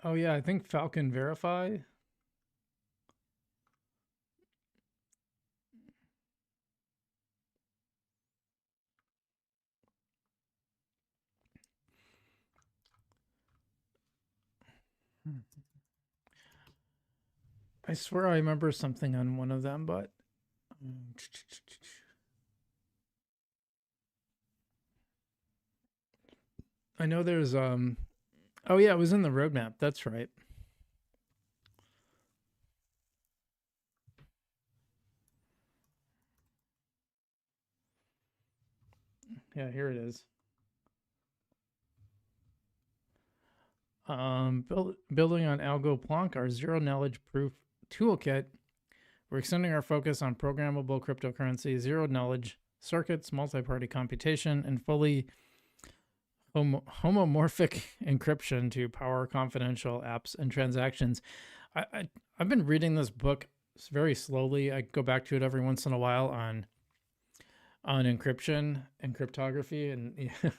Oh yeah, I think Falcon Verify. I swear I remember something on one of them, but I know there's oh yeah, it was in the roadmap. That's right. Yeah, here it is. Building on Algo Planck, our zero knowledge proof toolkit. We're extending our focus on programmable cryptocurrency, zero knowledge circuits, multi-party computation, and fully homomorphic encryption to power confidential apps and transactions. I've been reading this book very slowly. I go back to it every once in a while on encryption and cryptography, and yeah,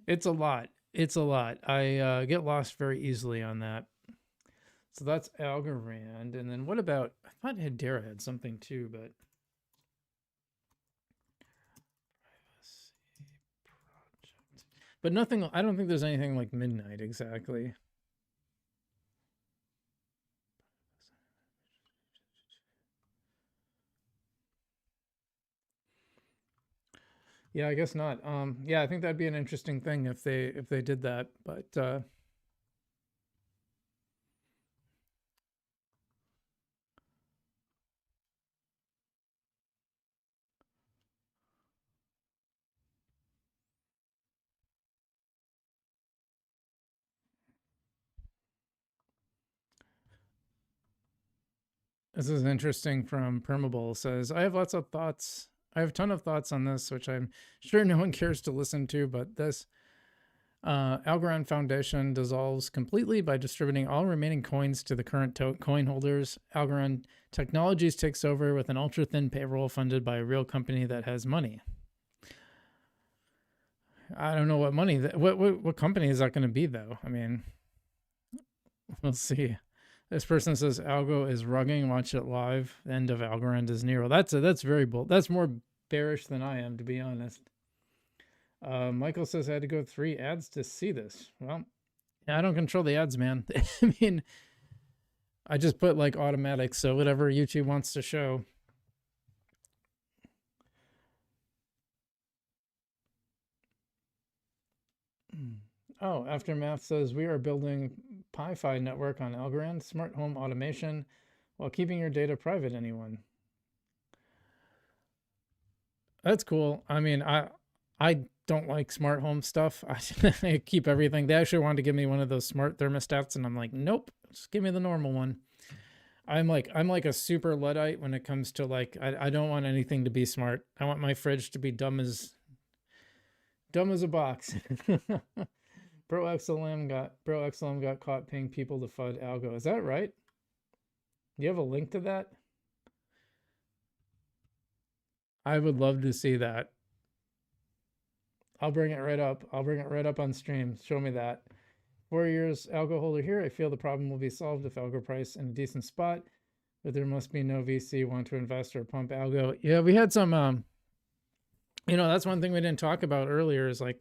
it's a lot. It's a lot. I get lost very easily on that. So that's Algorand. And then what about, I thought Hedera had something too, but But nothing, I don't think there's anything like midnight exactly. Yeah, I guess not. Yeah, I think that'd be an interesting thing if they did that. But this is interesting from Permable says, I have lots of thoughts. I have a ton of thoughts on this, which I'm sure no one cares to listen to, but this Algorand Foundation dissolves completely by distributing all remaining coins to the current coin holders. Algorand Technologies takes over with an ultra thin payroll funded by a real company that has money. I don't know what money, what company is that going to be though? I mean, we'll see. This person says Algo is rugging. Watch it live. End of Algorand is near. Well, that's very bold. That's more bearish than I am, to be honest. Michael says I had to go 3 ads to see this. Well, yeah, I don't control the ads, man. I mean, I just put like automatic, so whatever YouTube wants to show. Oh, Aftermath says we are building Pi-Fi network on Algorand, smart home automation, while keeping your data private. Anyone? That's cool. I mean, I don't like smart home stuff. I keep everything. They actually wanted to give me one of those smart thermostats, and I'm like, nope, just give me the normal one. I'm like a super Luddite when it comes to like I don't want anything to be smart. I want my fridge to be dumb as a box. Bro XLM got caught paying people to FUD Algo. Is that right? Do you have a link to that? I would love to see that. I'll bring it right up. I'll bring it right up on stream. Show me that. 4 years Algo holder here. I feel the problem will be solved if Algo price in a decent spot, but there must be no VC want to invest or pump Algo. Yeah, we had some, that's one thing we didn't talk about earlier is like,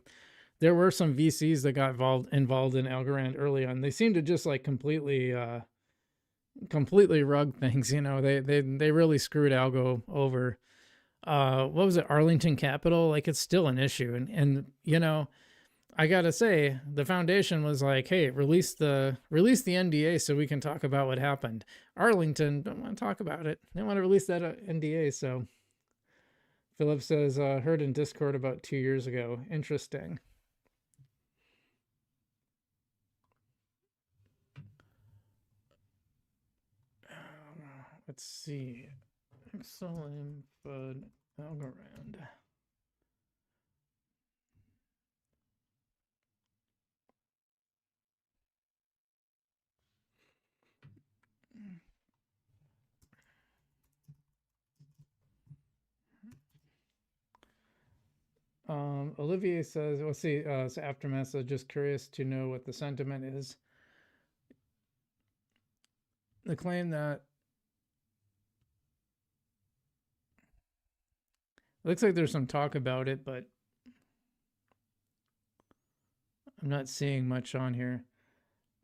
there were some VCs that got involved in Algorand early on. They seemed to just like completely rug things. They really screwed Algo over. What was it? Arlington Capital? Like it's still an issue. And I gotta say, the foundation was like, hey, release the NDA so we can talk about what happened. Arlington don't want to talk about it. They want to release that NDA. So Philip says, heard in Discord about 2 years ago. Interesting. Let's see. Excellent, but Algorand. Olivier says, let's see, so Aftermath says, just curious to know what the sentiment is. The claim that looks like there's some talk about it, but I'm not seeing much on here.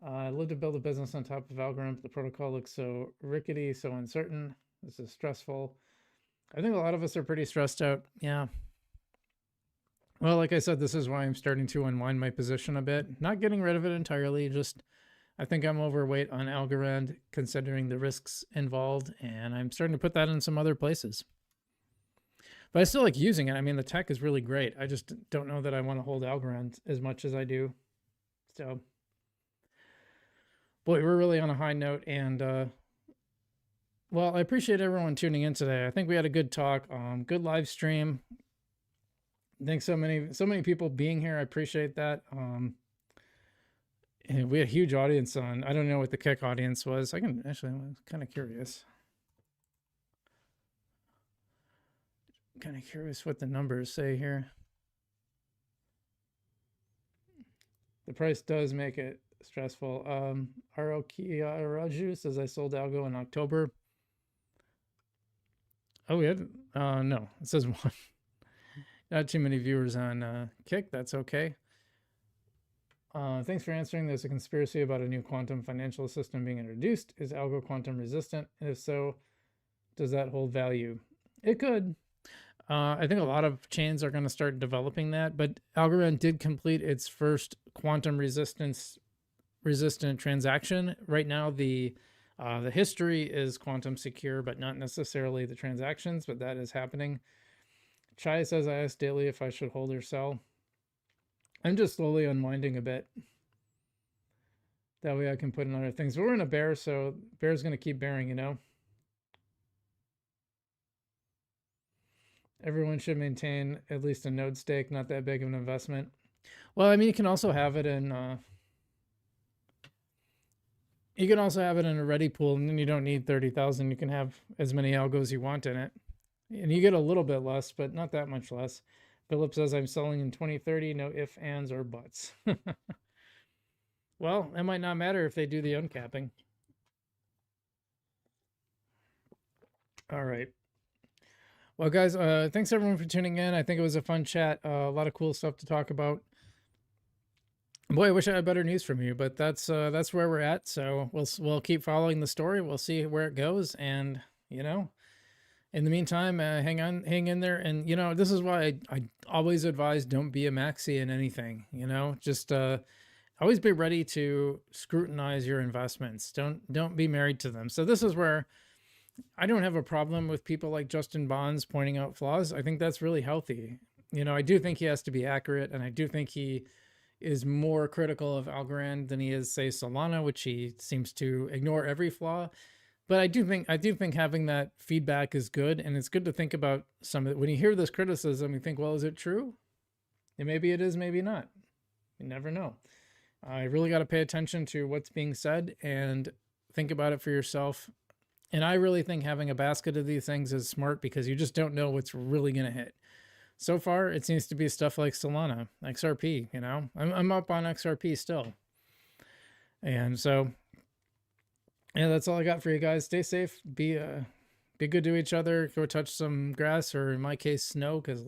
I love to build a business on top of Algorand, but the protocol looks so rickety, so uncertain. This is stressful. I think a lot of us are pretty stressed out. Yeah. Well, like I said, this is why I'm starting to unwind my position a bit. Not getting rid of it entirely, just I think I'm overweight on Algorand considering the risks involved, and I'm starting to put that in some other places. But I still like using it. I mean, the tech is really great. I just don't know that I want to hold Algorand as much as I do. So, boy, we're really on a high note. And, well, I appreciate everyone tuning in today. I think we had a good talk, good live stream. Thanks so many people being here. I appreciate that. And we had a huge audience on. I don't know what the kick audience was. I'm kind of curious. Kind of curious what the numbers say here. The price does make it stressful. Raju says I sold Algo in October. Oh, we had no. It says one. Not too many viewers on Kick. That's okay. Thanks for answering. There's a conspiracy about a new quantum financial system being introduced. Is Algo quantum resistant? And if so, does that hold value? It could. I think a lot of chains are going to start developing that, but Algorand did complete its first quantum resistant transaction. Right now, the history is quantum secure, but not necessarily the transactions. But that is happening. Chai says, I asked daily if I should hold or sell. I'm just slowly unwinding a bit. That way I can put in other things. But we're in a bear, so bear's going to keep bearing, you know? Everyone should maintain at least a node stake, not that big of an investment. Well, I mean, you can also have it in a ready pool, and then you don't need 30,000. You can have as many algos you want in it. And you get a little bit less, but not that much less. Philip says, I'm selling in 2030, no ifs, ands, or buts. Well, it might not matter if they do the uncapping. All right. Well, guys, thanks everyone for tuning in. I think it was a fun chat. A lot of cool stuff to talk about. Boy, I wish I had better news from you, but that's where we're at. So we'll keep following the story. We'll see where it goes, and you know, in the meantime, hang in there. And you know, this is why I always advise don't be a maxi in anything. You know, just always be ready to scrutinize your investments. Don't be married to them. So this is where I don't have a problem with people like Justin Bonds pointing out flaws. I think that's really healthy. You know, I do think he has to be accurate, and I do think he is more critical of Algorand than he is, say, Solana, which he seems to ignore every flaw. But I do think having that feedback is good, and it's good to think about some of it. When you hear this criticism, you think, well, is it true? And maybe it is, maybe not. You never know. I really got to pay attention to what's being said and think about it for yourself. And I really think having a basket of these things is smart because you just don't know what's really going to hit. So far, it seems to be stuff like Solana, XRP, you know. I'm up on XRP still. And so, yeah, that's all I got for you guys. Stay safe. Be good to each other. Go touch some grass, or in my case, snow, because